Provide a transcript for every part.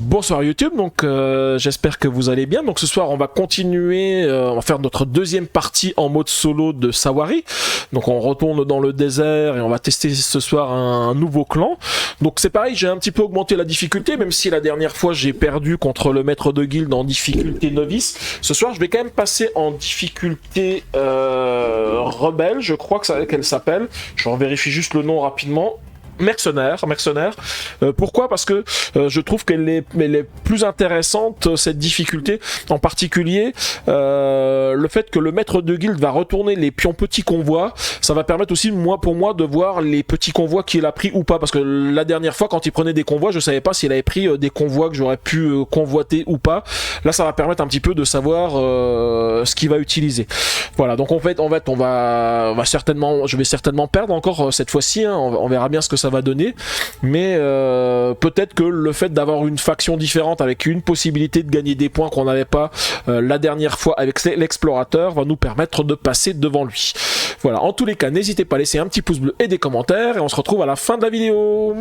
Bonsoir YouTube, donc j'espère que vous allez bien. Donc ce soir on va continuer, on va faire notre deuxième partie en mode solo de Sawari. Donc on retourne dans le désert et on va tester ce soir un nouveau clan. Donc c'est pareil, j'ai un petit peu augmenté la difficulté, même si la dernière fois j'ai perdu contre le maître de guilde en difficulté novice. Ce soir je vais quand même passer en difficulté rebelle, je crois qu'elle s'appelle. Je vérifie juste le nom rapidement. Mercenaire. Pourquoi? Parce que je trouve qu'elle est plus intéressante, cette difficulté, en particulier le fait que le maître de guilde va retourner les pions petits convois, ça va permettre aussi pour moi de voir les petits convois qu'il a pris ou pas, parce que la dernière fois quand il prenait des convois, je savais pas s'il avait pris des convois que j'aurais pu convoiter ou pas. Là ça va permettre un petit peu de savoir ce qu'il va utiliser. Voilà, donc en fait je vais certainement perdre encore cette fois-ci, hein. On verra bien ce que ça va donner, mais peut-être que le fait d'avoir une faction différente avec une possibilité de gagner des points qu'on n'avait pas la dernière fois avec l'explorateur va nous permettre de passer devant lui. Voilà, en tous les cas, n'hésitez pas à laisser un petit pouce bleu et des commentaires, et on se retrouve à la fin de la vidéo.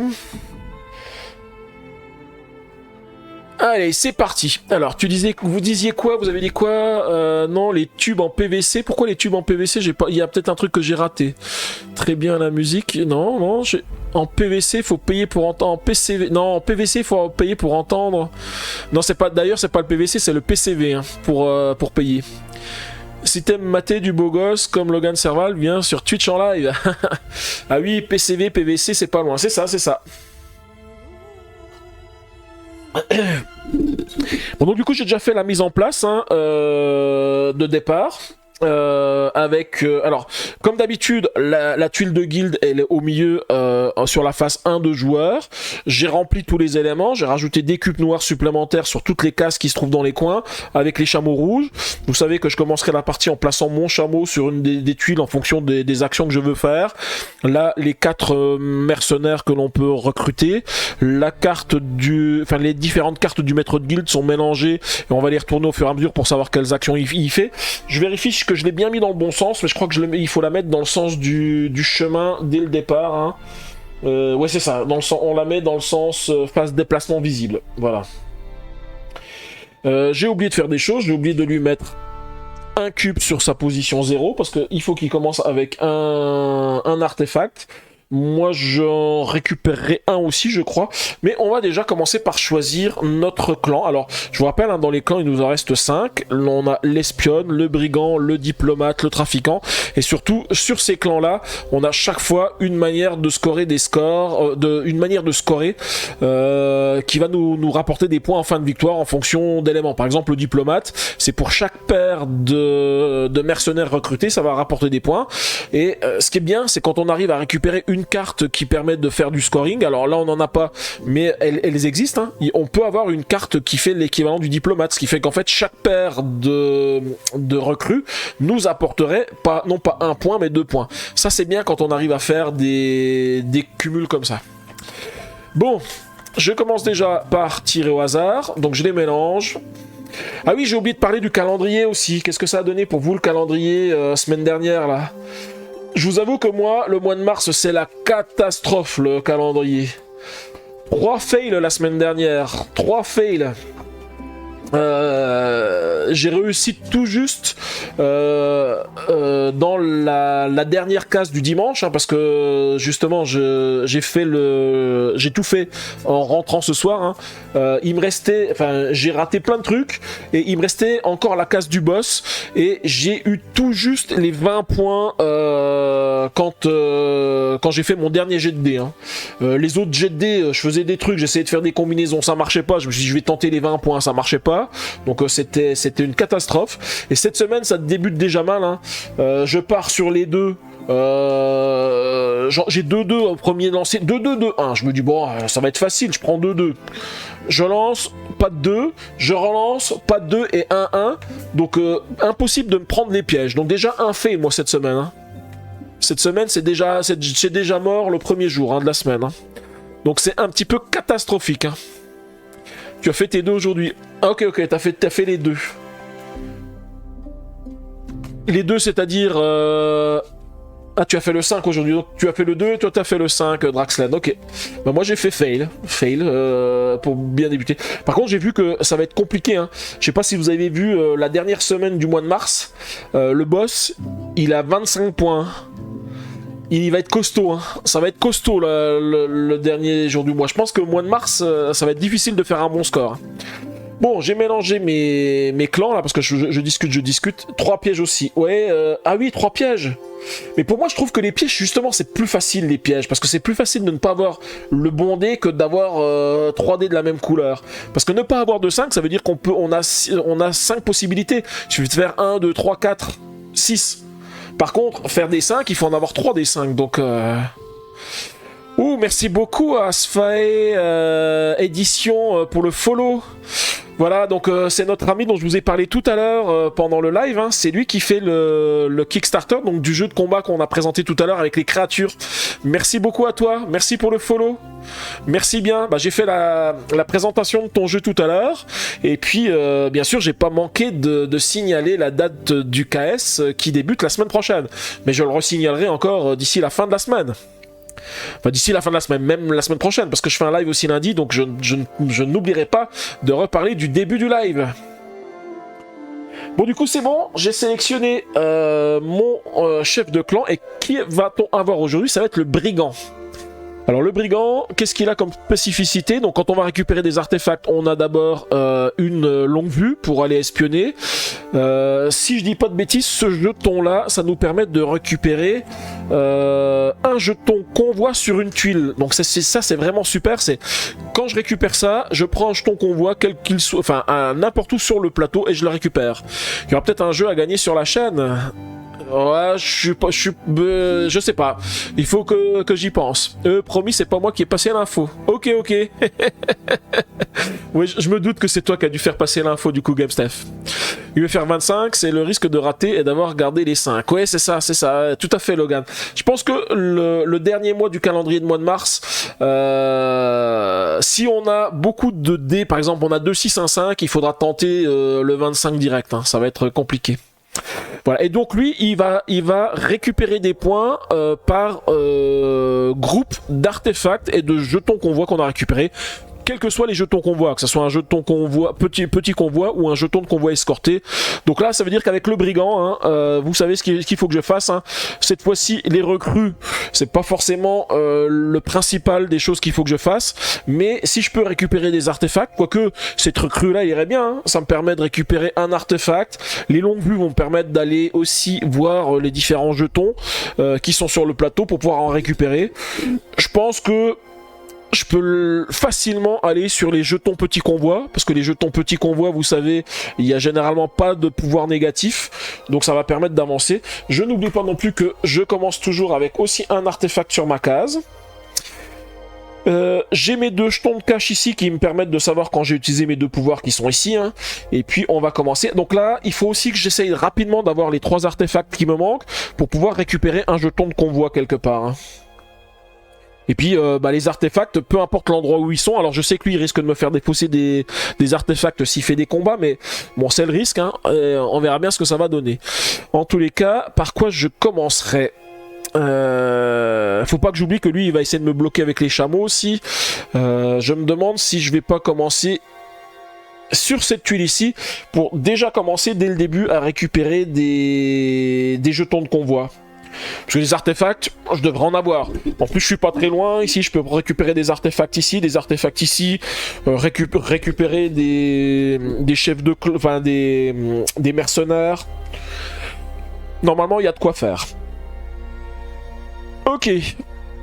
Allez, c'est parti. Alors, vous disiez quoi? Vous avez dit quoi? Non, les tubes en PVC. Pourquoi les tubes en PVC? Il y a peut-être un truc que j'ai raté. Très bien la musique. Non, en PVC, faut payer pour entendre. En PCV, non, en PVC, faut payer pour entendre. Non, c'est pas. D'ailleurs, c'est pas le PVC, c'est le PCV, hein, pour payer. Si t'aimes mater du beau gosse comme Logan Serval, viens sur Twitch en live. Ah oui, PCV, PVC, c'est pas loin. C'est ça. Bon, donc du coup j'ai déjà fait la mise en place de départ alors comme d'habitude la tuile de guilde elle est au milieu sur la face 1 de joueurs. J'ai rempli tous les éléments, j'ai rajouté des cubes noirs supplémentaires sur toutes les cases qui se trouvent dans les coins avec les chameaux rouges. Vous savez que je commencerai la partie en plaçant mon chameau sur une des tuiles en fonction des actions que je veux faire. Là les 4 mercenaires que l'on peut recruter, les différentes cartes du maître de guilde sont mélangées et on va les retourner au fur et à mesure pour savoir quelles actions il fait. Je vérifie que je l'ai bien mis dans le bon sens, mais je crois que il faut la mettre dans le sens du chemin dès le départ, hein. Ouais c'est ça, on la met dans le sens phase déplacement visible, voilà. J'ai oublié de faire des choses, j'ai oublié de lui mettre un cube sur sa position 0, parce qu'il faut qu'il commence avec un artefact. Moi j'en récupérerai un aussi je crois, mais on va déjà commencer par choisir notre clan. Alors je vous rappelle, hein, dans les clans il nous en reste 5, on a l'espionne, le brigand, le diplomate, le trafiquant, et surtout sur ces clans là on a chaque fois une manière de scorer des scores, qui va nous rapporter des points en fin de victoire en fonction d'éléments. Par exemple le diplomate, c'est pour chaque paire de mercenaires recrutés, ça va rapporter des points, et ce qui est bien c'est quand on arrive à récupérer une carte qui permet de faire du scoring. Alors là on n'en a pas, mais elles existent, hein. On peut avoir une carte qui fait l'équivalent du diplomate, ce qui fait qu'en fait chaque paire de recrues nous apporterait non pas un point mais 2 points. Ça c'est bien quand on arrive à faire des cumuls comme ça. Bon, je commence déjà par tirer au hasard, donc je les mélange. Ah oui, j'ai oublié de parler du calendrier aussi. Qu'est-ce que ça a donné pour vous le calendrier semaine dernière là? Je vous avoue que moi, le mois de mars, c'est la catastrophe, le calendrier. 3 fails la semaine dernière. 3 fails. J'ai réussi tout juste dans la dernière case du dimanche, hein, parce que justement j'ai tout fait en rentrant ce soir, hein. Il me restait, j'ai raté plein de trucs et il me restait encore la case du boss et j'ai eu tout juste les 20 points quand j'ai fait mon dernier jet de dés, hein. Les autres jets de dés, je faisais des trucs, j'essayais de faire des combinaisons, ça marchait pas, je me suis dit je vais tenter les 20 points, ça marchait pas. Donc c'était une catastrophe. Et cette semaine ça débute déjà mal, hein. Je pars sur les 2. J'ai 2-2 au premier lancer, 2-2-2-1. Je me dis bon, ça va être facile, je prends 2-2. Je lance, pas de 2. Je relance, pas de 2 et 1-1. Donc impossible de me prendre les pièges. Donc déjà un fait moi cette semaine, hein. Cette semaine c'est déjà mort le premier jour, hein, de la semaine, hein. Donc c'est un petit peu catastrophique, hein. Tu as fait tes 2 aujourd'hui. Ok, t'as fait les 2. Les 2, c'est-à-dire Ah, tu as fait le 5 aujourd'hui, donc tu as fait le 2 et toi tu as fait le 5, Draxlan, ok. Bah moi j'ai fait fail, pour bien débuter. Par contre j'ai vu que ça va être compliqué, hein. Je sais pas si vous avez vu la dernière semaine du mois de mars, le boss, il a 25 points. Il va être costaud, hein. Ça va être costaud le dernier jour du mois. Je pense que le mois de mars, ça va être difficile de faire un bon score. Bon, j'ai mélangé mes clans là parce que je discute. 3 pièges aussi. Ouais, ah oui, 3 pièges. Mais pour moi, je trouve que les pièges, justement, c'est plus facile les pièges parce que c'est plus facile de ne pas avoir le bon dé que d'avoir 3 dés de la même couleur. Parce que ne pas avoir de 5, ça veut dire on a 5 possibilités. Il suffit de faire 1, 2, 3, 4, 6. Par contre, faire des 5, il faut en avoir 3 des 5. Donc, ouh, merci beaucoup à Sfae Édition pour le follow. Voilà, donc c'est notre ami dont je vous ai parlé tout à l'heure pendant le live, hein. C'est lui qui fait le Kickstarter, donc du jeu de combat qu'on a présenté tout à l'heure avec les créatures. Merci beaucoup à toi, merci pour le follow. Merci bien, bah, j'ai fait la présentation de ton jeu tout à l'heure. Et puis, bien sûr, j'ai pas manqué de signaler la date du KS qui débute la semaine prochaine. Mais je le resignalerai encore d'ici la fin de la semaine. Enfin, d'ici la fin de la semaine, même la semaine prochaine, parce que je fais un live aussi lundi, donc je n'oublierai pas de reparler du début du live. Bon, du coup, c'est bon, j'ai sélectionné mon chef de clan, et qui va-t-on avoir aujourd'hui? Ça va être le brigand. Alors le brigand, qu'est-ce qu'il a comme spécificité? Donc quand on va récupérer des artefacts, on a d'abord une longue vue pour aller espionner. Si je dis pas de bêtises, ce jeton-là, ça nous permet de récupérer un jeton convoi sur une tuile. Donc ça c'est vraiment super. C'est quand je récupère ça, je prends un jeton convoi, quel qu'il soit, enfin n'importe où sur le plateau, et je le récupère. Il y aura peut-être un jeu à gagner sur la chaîne. Ouais, je sais pas. Il faut que j'y pense. Promis, c'est pas moi qui ai passé l'info. Ok. Oui, je me doute que c'est toi qui as dû faire passer l'info du coup, GameStef. Il veut faire 25, c'est le risque de rater et d'avoir gardé les 5. Ouais, c'est ça. Tout à fait, Logan. Je pense que le dernier mois du calendrier de mois de mars, si on a beaucoup de dés, par exemple, on a 2, 6, 1, 5, il faudra tenter le 25 direct. Hein. Ça va être compliqué. Voilà, et donc lui, il va récupérer des points par groupe d'artefacts et de jetons qu'on voit qu'on a récupérés. Quels que soient les jetons convoi, que ce soit un jeton convoi, petit convoi ou un jeton de convoi escorté. Donc là, ça veut dire qu'avec le brigand, hein, vous savez ce qu'il faut que je fasse. Hein. Cette fois-ci, les recrues, c'est pas forcément le principal des choses qu'il faut que je fasse. Mais si je peux récupérer des artefacts, quoique cette recrue-là irait bien, hein, ça me permet de récupérer un artefact. Les longues vues vont me permettre d'aller aussi voir les différents jetons qui sont sur le plateau pour pouvoir en récupérer. Je pense que je peux facilement aller sur les jetons petits convois, parce que les jetons petits convois, vous savez, il n'y a généralement pas de pouvoir négatif, donc ça va permettre d'avancer. Je n'oublie pas non plus que je commence toujours avec aussi un artefact sur ma case. J'ai mes 2 jetons de cache ici qui me permettent de savoir quand j'ai utilisé mes 2 pouvoirs qui sont ici, hein. Et puis on va commencer. Donc là, il faut aussi que j'essaye rapidement d'avoir les 3 artefacts qui me manquent pour pouvoir récupérer un jeton de convoi quelque part, hein. Et puis les artefacts, peu importe l'endroit où ils sont, alors je sais que lui il risque de me faire défausser des artefacts s'il fait des combats, mais bon c'est le risque, hein, on verra bien ce que ça va donner. En tous les cas, par quoi je commencerai? Faut pas que j'oublie que lui il va essayer de me bloquer avec les chameaux aussi. Je me demande si je vais pas commencer sur cette tuile ici pour déjà commencer dès le début à récupérer des jetons de convoi. Parce que les artefacts, je devrais en avoir. En plus, je suis pas très loin. Ici, je peux récupérer des artefacts ici, récupérer des chefs de enfin des mercenaires. Normalement, il y a de quoi faire. Ok.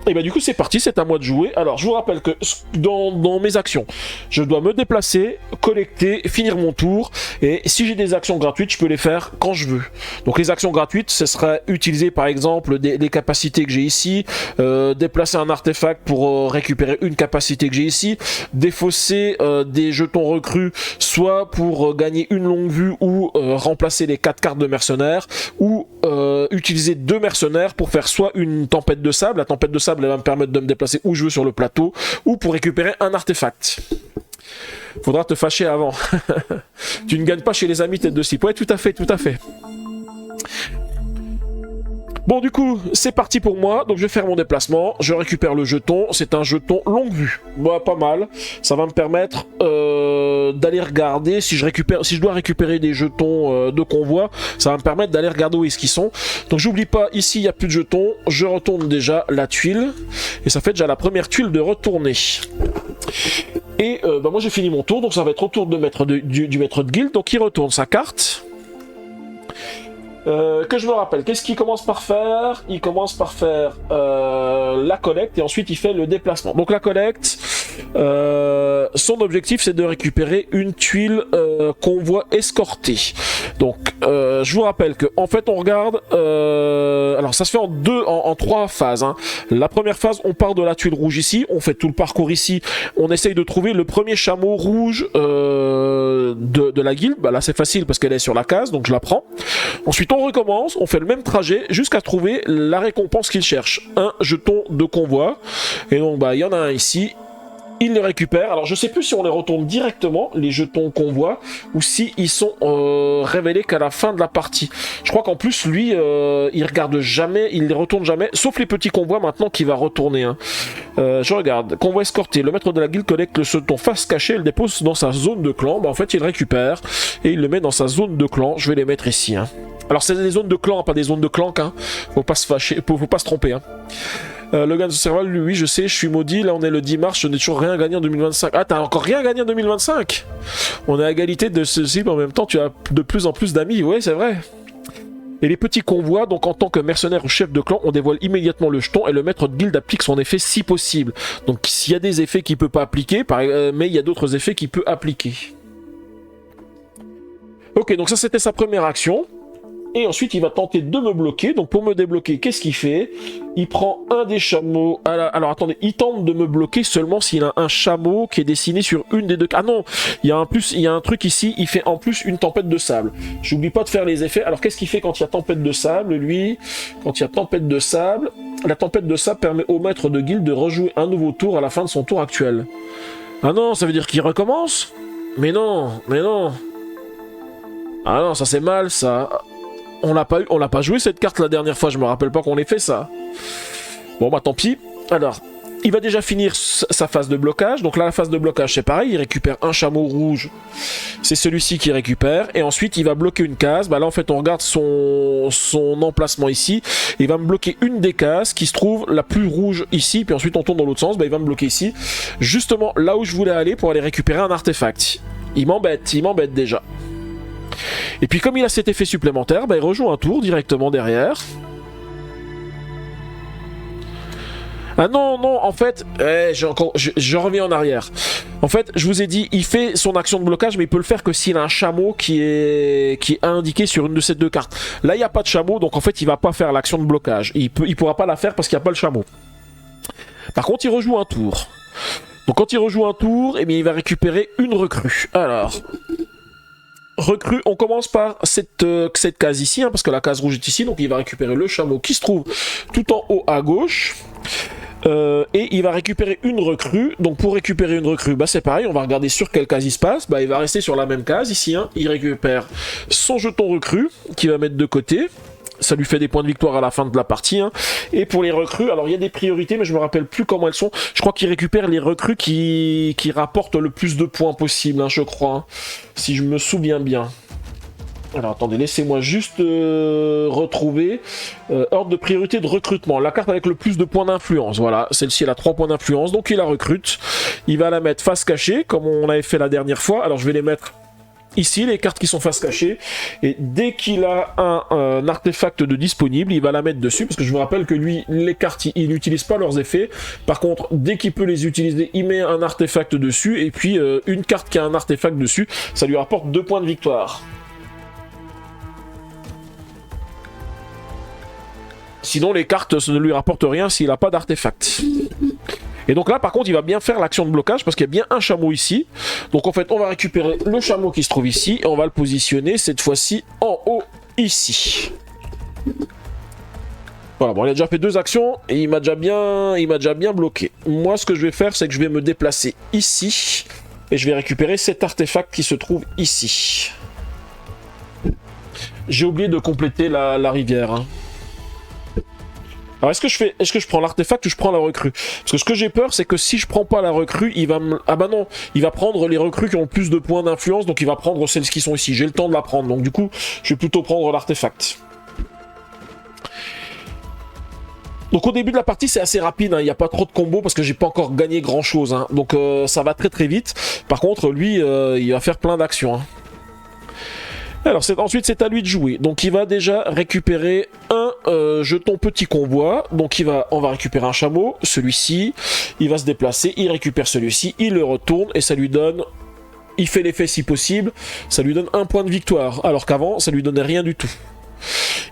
Et bah du coup c'est parti, c'est à moi de jouer. Alors je vous rappelle que dans mes actions, je dois me déplacer, collecter, finir mon tour. Et si j'ai des actions gratuites, je peux les faire quand je veux. Donc les actions gratuites, ce serait utiliser par exemple les capacités que j'ai ici, déplacer un artefact pour récupérer une capacité que j'ai ici, défausser des jetons recrues, soit pour gagner une longue vue ou remplacer les 4 cartes de mercenaires, ou utiliser 2 mercenaires pour faire soit une tempête de sable. La tempête de sable elle va me permettre de me déplacer où je veux sur le plateau, ou pour récupérer un artefact. Faudra te fâcher avant. Tu ne gagnes pas chez les amis tête de cible. Ouais, tout à fait. Bon, du coup, c'est parti pour moi. Donc, je vais faire mon déplacement. Je récupère le jeton. C'est un jeton longue vue. Bon, pas mal. Ça va me permettre d'aller regarder. Si je dois récupérer des jetons de convoi, ça va me permettre d'aller regarder où est-ce qu'ils sont. Donc, j'oublie pas, ici, il n'y a plus de jetons. Je retourne déjà la tuile. Et ça fait déjà la première tuile de retourner. Et moi, j'ai fini mon tour. Donc, ça va être au tour de du maître de guilde. Donc, il retourne sa carte. Que je me rappelle, qu'est-ce qu'il commence par faire? Il commence par faire la collecte et ensuite il fait le déplacement. Donc la collecte, son objectif c'est de récupérer une tuile convoi escortée. Donc je vous rappelle que en fait on regarde, alors ça se fait en trois phases. Hein. La première phase, on part de la tuile rouge ici, on fait tout le parcours ici, on essaye de trouver le premier chameau rouge de la guilde. Bah là c'est facile parce qu'elle est sur la case, donc je la prends. Ensuite on recommence, on fait le même trajet jusqu'à trouver la récompense qu'il cherche, un jeton de convoi. Et donc bah il y en a un ici. Il les récupère. Alors je sais plus si on les retourne directement, les jetons convoi, ou si ils sont révélés qu'à la fin de la partie. Je crois qu'en plus lui, il regarde jamais, il les retourne jamais, sauf les petits convois maintenant qu'il va retourner. Hein. Je regarde. Convoi escorté. Le maître de la guilde collecte le jeton face cachée et le dépose dans sa zone de clan. Bah, en fait il récupère et il le met dans sa zone de clan. Je vais les mettre ici. Hein. Alors c'est des zones de clan, pas des zones de clank. Hein. Faut pas se fâcher, faut pas se tromper. Hein. Le gars de Serval, lui, oui, je sais, je suis maudit. Là, on est le 10 mars, je n'ai toujours rien gagné en 2025. Ah, t'as encore rien gagné en 2025? On est à égalité de ceci, mais en même temps, tu as de plus en plus d'amis. Ouais, c'est vrai. Et les petits convois, donc en tant que mercenaire ou chef de clan, on dévoile immédiatement le jeton et le maître de guilde applique son effet si possible. Donc, s'il y a des effets qu'il peut pas appliquer, mais il y a d'autres effets qu'il peut appliquer. Ok, donc ça, c'était sa première action. Et ensuite, il va tenter de me bloquer. Donc, pour me débloquer, qu'est-ce qu'il fait? Il prend un des chameaux. Alors, attendez, il tente de me bloquer seulement s'il a un chameau qui est dessiné sur une des deux. Ah non, il y a un truc ici. Il fait en plus une tempête de sable. J'oublie pas de faire les effets. Alors, qu'est-ce qu'il fait quand il y a tempête de sable? Lui, quand il y a tempête de sable, la tempête de sable permet au maître de guilde de rejouer un nouveau tour à la fin de son tour actuel. Ah non, ça veut dire qu'il recommence? Mais non, mais non. Ah non, ça c'est mal, ça. On l'a pas joué cette carte la dernière fois, je me rappelle pas qu'on ait fait ça. Bon bah tant pis. Alors, il va déjà finir sa phase de blocage. Donc là, la phase de blocage, c'est pareil, il récupère un chameau rouge. C'est celui-ci qui récupère. Et ensuite, il va bloquer une case. Bah là, en fait, on regarde son emplacement ici. Il va me bloquer une des cases qui se trouve la plus rouge ici. Puis ensuite, on tourne dans l'autre sens. Bah, il va me bloquer ici. Justement, là où je voulais aller pour aller récupérer un artefact. Il m'embête déjà. Et puis comme il a cet effet supplémentaire, bah, il rejoue un tour directement derrière. Ah non, non, en fait, je reviens en arrière. En fait, je vous ai dit, il fait son action de blocage, mais il peut le faire que s'il a un chameau qui est indiqué sur une de ces deux cartes. Là, il n'y a pas de chameau, donc en fait, il va pas faire l'action de blocage. Il pourra pas la faire parce qu'il n'y a pas le chameau. Par contre, il rejoue un tour. Donc quand il rejoue un tour, eh bien, il va récupérer une recrue. Alors... recrue, on commence par cette case ici, hein, parce que la case rouge est ici, donc il va récupérer le chameau qui se trouve tout en haut à gauche. Et il va récupérer une recrue. Donc pour récupérer une recrue, bah c'est pareil, on va regarder sur quelle case il se passe. Bah il va rester sur la même case ici, hein. Il récupère son jeton recrue qu'il va mettre de côté. Ça lui fait des points de victoire à la fin de la partie. Hein. Et pour les recrues, alors il y a des priorités, mais je me rappelle plus comment elles sont. Je crois qu'il récupère les recrues qui rapportent le plus de points possible, hein, je crois. Hein, si je me souviens bien. Alors attendez, laissez-moi juste retrouver ordre de priorité de recrutement. La carte avec le plus de points d'influence. Voilà, celle-ci elle a 3 points d'influence, donc il la recrute. Il va la mettre face cachée, comme on avait fait la dernière fois. Alors je vais les mettre... ici, les cartes qui sont face cachée, et dès qu'il a un artefact de disponible, il va la mettre dessus, parce que je vous rappelle que lui, les cartes, il n'utilise pas leurs effets. Par contre, dès qu'il peut les utiliser, il met un artefact dessus, et puis une carte qui a un artefact dessus, ça lui rapporte 2 points de victoire. Sinon, les cartes, ça ne lui rapportent rien s'il n'a pas d'artefact. Et donc là, par contre, il va bien faire l'action de blocage parce qu'il y a bien un chameau ici. Donc en fait, on va récupérer le chameau qui se trouve ici et on va le positionner cette fois-ci en haut ici. Voilà, bon, il a déjà fait 2 actions et il m'a déjà bien bloqué. Moi, ce que je vais faire, c'est que je vais me déplacer ici et je vais récupérer cet artefact qui se trouve ici. J'ai oublié de compléter la rivière. Hein. Alors est-ce que je prends l'artefact ou je prends la recrue? Parce que ce que j'ai peur, c'est que si je prends pas la recrue, il va me... Ah bah non, il va prendre les recrues qui ont le plus de points d'influence, donc il va prendre celles qui sont ici. J'ai le temps de la prendre, donc du coup, je vais plutôt prendre l'artefact. Donc au début de la partie c'est assez rapide, hein. Il n'y a pas trop de combos parce que j'ai pas encore gagné grand chose, hein. Donc ça va très très vite. Par contre lui il va faire plein d'actions, hein. Alors ensuite c'est à lui de jouer, donc il va déjà récupérer un jeton petit convoi, donc on va récupérer un chameau, celui-ci, il va se déplacer, il récupère celui-ci, il le retourne et ça lui donne, il fait l'effet si possible, ça lui donne un point de victoire, alors qu'avant ça lui donnait rien du tout.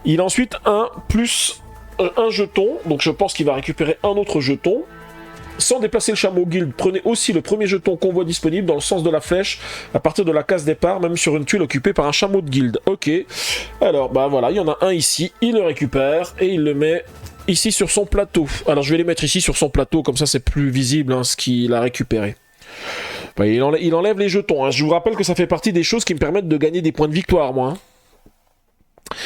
Il a ensuite un jeton, donc je pense qu'il va récupérer un autre jeton. Sans déplacer le chameau guild, prenez aussi le premier jeton convoi disponible dans le sens de la flèche à partir de la case départ, même sur une tuile occupée par un chameau de guild. Ok, alors bah voilà, il y en a un ici, il le récupère et il le met ici sur son plateau. Alors je vais les mettre ici sur son plateau, comme ça c'est plus visible hein, ce qu'il a récupéré. Bah, il enlève les jetons, hein. Je vous rappelle que ça fait partie des choses qui me permettent de gagner des points de victoire, moi. Hein.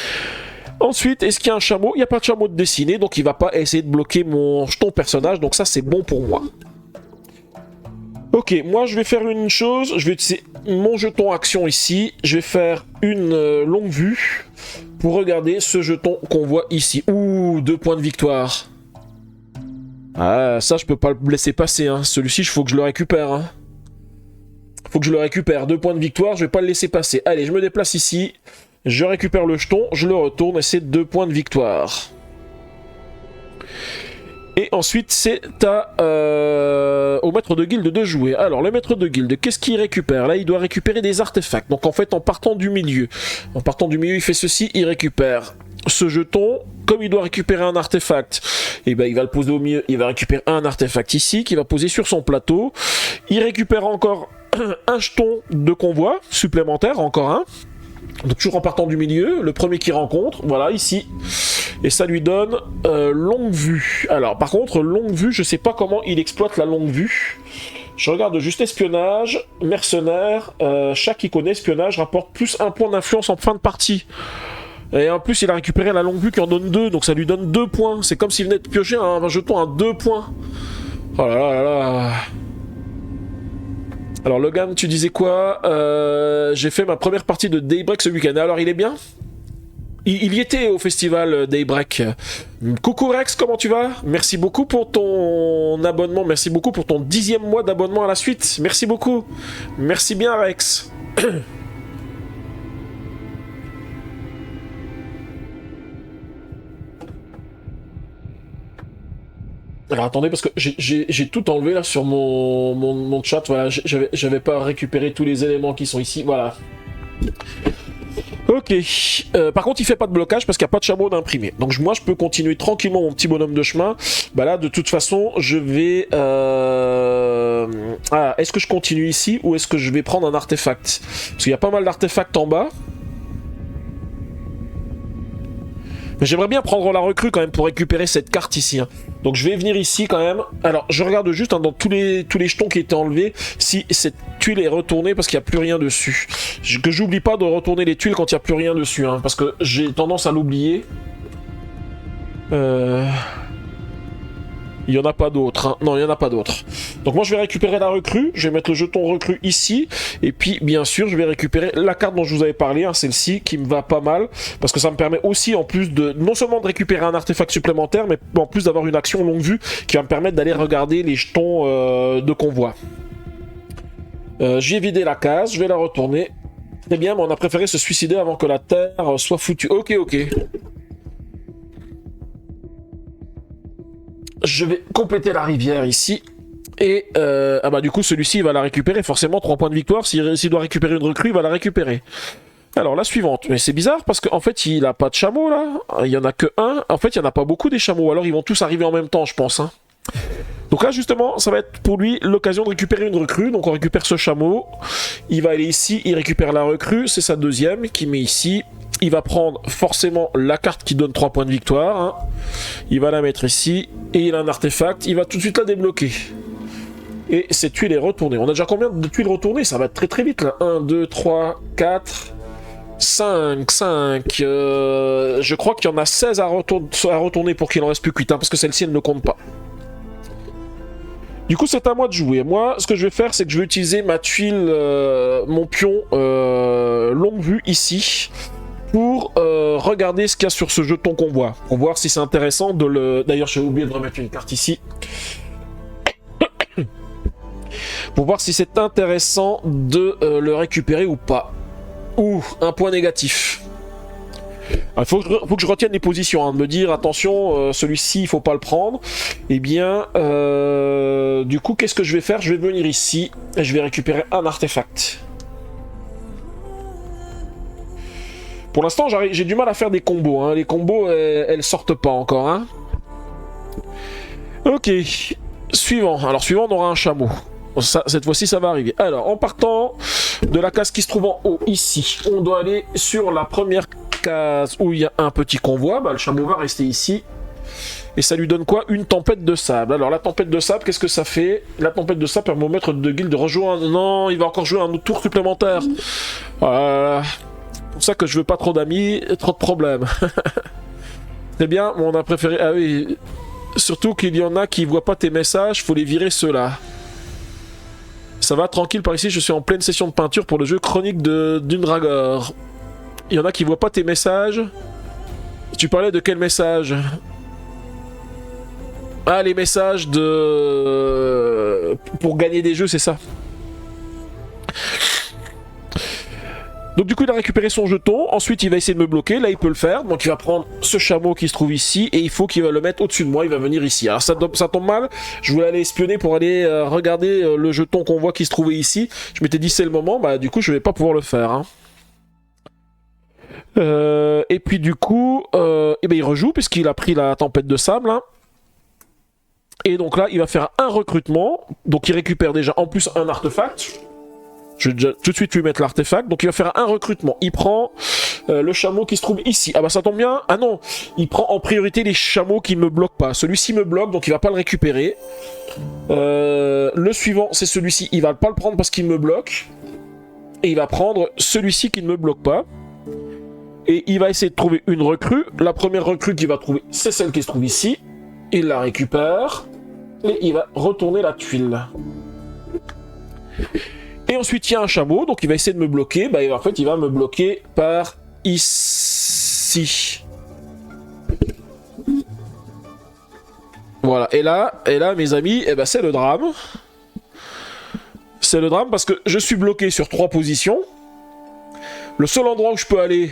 Ensuite, est-ce qu'il y a un chameau? Il n'y a pas de chameau de dessiné, donc il va pas essayer de bloquer mon jeton personnage, donc ça c'est bon pour moi. Ok, moi je vais faire une chose, je vais utiliser mon jeton action ici, je vais faire une longue vue pour regarder ce jeton qu'on voit ici. Ouh, 2 points de victoire. Ah, ça je peux pas le laisser passer, hein. Celui-ci il faut que je le récupère. Hein. Faut que je le récupère, 2 points de victoire, je vais pas le laisser passer. Allez, je me déplace ici. Je récupère le jeton, je le retourne et c'est 2 points de victoire. Et ensuite, c'est au maître de guilde de jouer. Alors, le maître de guilde, qu'est-ce qu'il récupère? Là, il doit récupérer des artefacts. Donc, en fait, en partant du milieu, il fait ceci, il récupère ce jeton. Comme il doit récupérer un artefact, et ben, il va le poser au milieu. Il va récupérer un artefact ici, qu'il va poser sur son plateau. Il récupère encore un jeton de convoi supplémentaire, encore un. Donc toujours en partant du milieu, le premier qu'il rencontre, voilà, ici. Et ça lui donne longue vue. Alors par contre, longue vue, je sais pas comment il exploite la longue vue. Je regarde juste espionnage, mercenaire, chaque icône espionnage rapporte plus 1 point d'influence en fin de partie. Et en plus il a récupéré la longue vue qui en donne 2, donc ça lui donne 2 points. C'est comme s'il venait de piocher un jeton à 2 points. Oh là là là là. Alors Logan, tu disais quoi? J'ai fait ma première partie de Daybreak ce week-end. Alors il est bien? Il y était au festival Daybreak. Coucou Rex, comment tu vas? Merci beaucoup pour ton abonnement. Merci beaucoup pour ton 10e mois d'abonnement à la suite. Merci beaucoup. Merci bien Rex. Alors attendez, parce que j'ai tout enlevé là sur mon chat, voilà, j'avais pas récupéré tous les éléments qui sont ici, voilà. Ok, par contre il fait pas de blocage parce qu'il n'y a pas de chameau d'imprimé. Donc moi je peux continuer tranquillement mon petit bonhomme de chemin. Bah là de toute façon je vais... Ah, est-ce que je continue ici ou est-ce que je vais prendre un artefact? Parce qu'il y a pas mal d'artefacts en bas. Mais j'aimerais bien prendre la recrue quand même pour récupérer cette carte ici. Hein. Donc je vais venir ici quand même. Alors je regarde juste hein, dans tous les jetons qui étaient enlevés si cette tuile est retournée parce qu'il n'y a plus rien dessus. Que j'oublie pas de retourner les tuiles quand il n'y a plus rien dessus. Hein, parce que j'ai tendance à l'oublier. Il n'y en a pas d'autres. Hein. Non, il n'y en a pas d'autres. Donc moi, je vais récupérer la recrue. Je vais mettre le jeton recrue ici. Et puis, bien sûr, je vais récupérer la carte dont je vous avais parlé, hein, celle-ci, qui me va pas mal. Parce que ça me permet aussi, en plus de... Non seulement de récupérer un artefact supplémentaire, mais en plus d'avoir une action longue vue qui va me permettre d'aller regarder les jetons de convoi. J'ai vidé la case. Je vais la retourner. Très bien, mais on a préféré se suicider avant que la terre soit foutue. Ok, ok. Je vais compléter la rivière ici. Et ah bah du coup celui-ci il va la récupérer. Forcément 3 points de victoire. S'il doit récupérer une recrue, il va la récupérer. Alors la suivante. Mais c'est bizarre parce qu'en fait il a pas de chameau là. Il y en a que un. En fait il y en a pas beaucoup des chameaux. Alors ils vont tous arriver en même temps je pense. Hein. Donc là justement ça va être pour lui l'occasion de récupérer une recrue. Donc on récupère ce chameau. Il va aller ici. Il récupère la recrue. C'est sa deuxième qu'il met ici. Il va prendre forcément la carte qui donne 3 points de victoire. Hein. Il va la mettre ici. Et il a un artefact. Il va tout de suite la débloquer. Et cette tuile est retournée. On a déjà combien de tuiles retournées? Ça va être très très vite là. 1, 2, 3, 4, 5, 5. Je crois qu'il y en a 16 à retourner pour qu'il en reste plus que 8, hein, parce que celle-ci, elle ne compte pas. Du coup, c'est à moi de jouer. Moi, ce que je vais faire, c'est que je vais utiliser ma tuile, mon pion longue vue ici, pour regarder ce qu'il y a sur ce jeton qu'on voit. Pour voir si c'est intéressant de le... D'ailleurs, j'ai oublié de remettre une carte ici. Pour voir si c'est intéressant de le récupérer ou pas. Ouh, un point négatif. Il faut que je retienne les positions, hein, de me dire attention, celui-ci il faut pas le prendre. Eh bien, du coup, qu'est-ce que je vais faire? Je vais venir ici et je vais récupérer un artefact. Pour l'instant, j'ai du mal à faire des combos. Hein. Les combos, elles sortent pas encore. Hein. Ok, suivant. Alors, suivant, on aura un chameau. Ça, cette fois-ci, ça va arriver. Alors, en partant de la case qui se trouve en haut, ici, on doit aller sur la première case où il y a un petit convoi. Bah, le chameau va rester ici. Et ça lui donne quoi? Une tempête de sable. Alors, la tempête de sable, qu'est-ce que ça fait? La tempête de sable permet au maître de guilde de rejoindre... Non, il va encore jouer un autre tour supplémentaire. Voilà. C'est pour ça que je veux pas trop d'amis, trop de problèmes. Très bien, on a préféré... Ah oui, surtout qu'il y en a qui voient pas tes messages, faut les virer ceux-là. Ça va, tranquille par ici, je suis en pleine session de peinture pour le jeu Chronique de Dundragor. Il y en a qui voient pas tes messages. Tu parlais de quel message? Ah, les messages de... pour gagner des jeux, c'est ça. Donc du coup, il a récupéré son jeton. Ensuite, il va essayer de me bloquer. Là, il peut le faire. Donc il va prendre ce chameau qui se trouve ici. Et il faut qu'il va le mettre au-dessus de moi. Il va venir ici. Alors ça tombe mal. Je voulais aller espionner pour aller regarder le jeton qu'on voit qui se trouvait ici. Je m'étais dit c'est le moment. Bah du coup, je vais pas pouvoir le faire. Hein. Et puis du coup, ben, il rejoue puisqu'il a pris la tempête de sable. Hein. Et donc là, il va faire un recrutement. Donc il récupère déjà en plus un artefact. Je vais déjà tout de suite lui mettre l'artefact. Donc il va faire un recrutement. Il prend le chameau qui se trouve ici. Ah bah ça tombe bien. Ah non, il prend en priorité les chameaux qui ne me bloquent pas. Celui-ci me bloque, donc il va pas le récupérer. Le suivant, c'est celui-ci. Il va pas le prendre parce qu'il me bloque. Et il va prendre celui-ci qui ne me bloque pas. Et il va essayer de trouver une recrue. La première recrue qu'il va trouver, c'est celle qui se trouve ici. Il la récupère. Et il va retourner la tuile. Et ensuite, il y a un chameau, donc il va essayer de me bloquer. Bah, en fait, il va me bloquer par ici. Voilà. Et là, mes amis, eh ben, c'est le drame. C'est le drame parce que je suis bloqué sur 3 positions. Le seul endroit où je peux aller,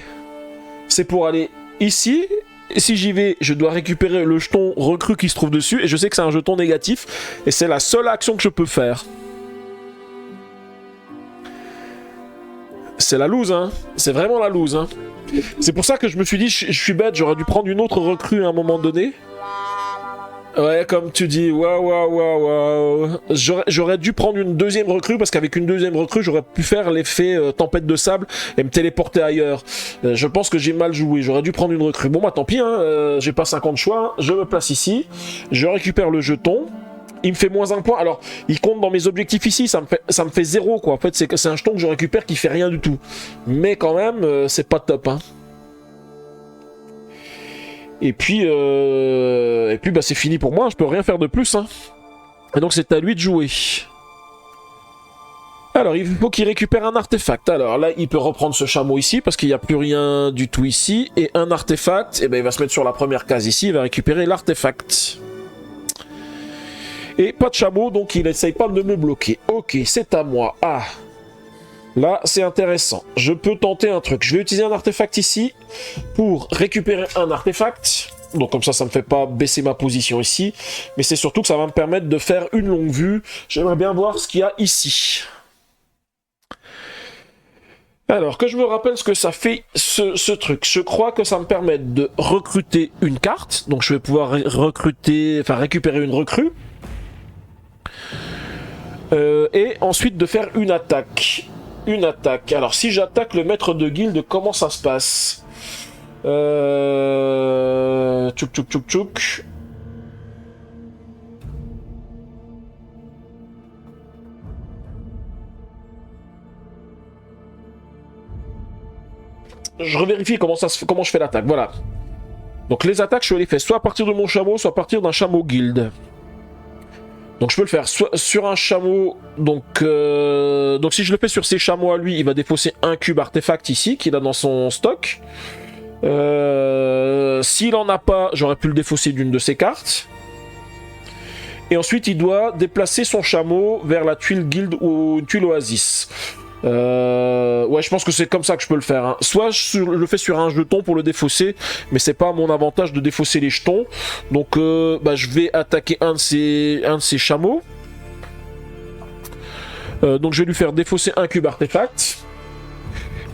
c'est pour aller ici. Et si j'y vais, je dois récupérer le jeton recrue qui se trouve dessus. Et je sais que c'est un jeton négatif. Et c'est la seule action que je peux faire. C'est la loose, hein. C'est vraiment la loose, hein. C'est pour ça que je me suis dit, je suis bête, j'aurais dû prendre une autre recrue à un moment donné. Ouais, comme tu dis, waouh. J'aurais dû prendre une deuxième recrue, parce qu'avec une deuxième recrue, j'aurais pu faire l'effet tempête de sable et me téléporter ailleurs. Je pense que j'ai mal joué, j'aurais dû prendre une recrue. Bon, bah tant pis, hein, j'ai pas 50 choix, hein. Je me place ici, je récupère le jeton. Il me fait moins 1 point. Alors, il compte dans mes objectifs ici. Ça me fait 0, quoi. En fait, c'est un jeton que je récupère qui fait rien du tout. Mais quand même, c'est pas top, hein. Et puis bah, c'est fini pour moi. Je peux rien faire de plus, hein. Et donc, c'est à lui de jouer. Alors, il faut qu'il récupère un artefact. Alors là, il peut reprendre ce chameau ici, parce qu'il n'y a plus rien du tout ici. Et un artefact, et ben, il va se mettre sur la première case ici. Il va récupérer l'artefact. Et pas de chameau, donc il n'essaye pas de me bloquer. Ok, c'est à moi. Ah, là, c'est intéressant. Je peux tenter un truc. Je vais utiliser un artefact ici pour récupérer un artefact. Donc comme ça ne me fait pas baisser ma position ici. Mais c'est surtout que ça va me permettre de faire une longue vue. J'aimerais bien voir ce qu'il y a ici. Alors, que je me rappelle ce que ça fait, ce truc. Je crois que ça me permet de recruter une carte. Donc je vais pouvoir récupérer une recrue. Et ensuite de faire une attaque. Alors si j'attaque le maître de guilde, comment ça se passe? Tchouk. Je revérifie comment je fais l'attaque. Voilà. Donc les attaques, je les fais soit à partir de mon chameau, soit à partir d'un chameau guild. Donc je peux le faire soit sur un chameau. Donc si je le fais sur ses chameaux à lui, il va défausser un cube artefact ici qu'il a dans son stock. S'il en a pas, j'aurais pu le défausser d'une de ses cartes. Et ensuite, il doit déplacer son chameau vers la tuile guild ou une tuile oasis. Ouais, je pense que c'est comme ça que je peux le faire. Hein. Soit je le fais sur un jeton pour le défausser, mais c'est pas à mon avantage de défausser les jetons. Donc, je vais attaquer un de ces chameaux. Donc, je vais lui faire défausser un cube artefact.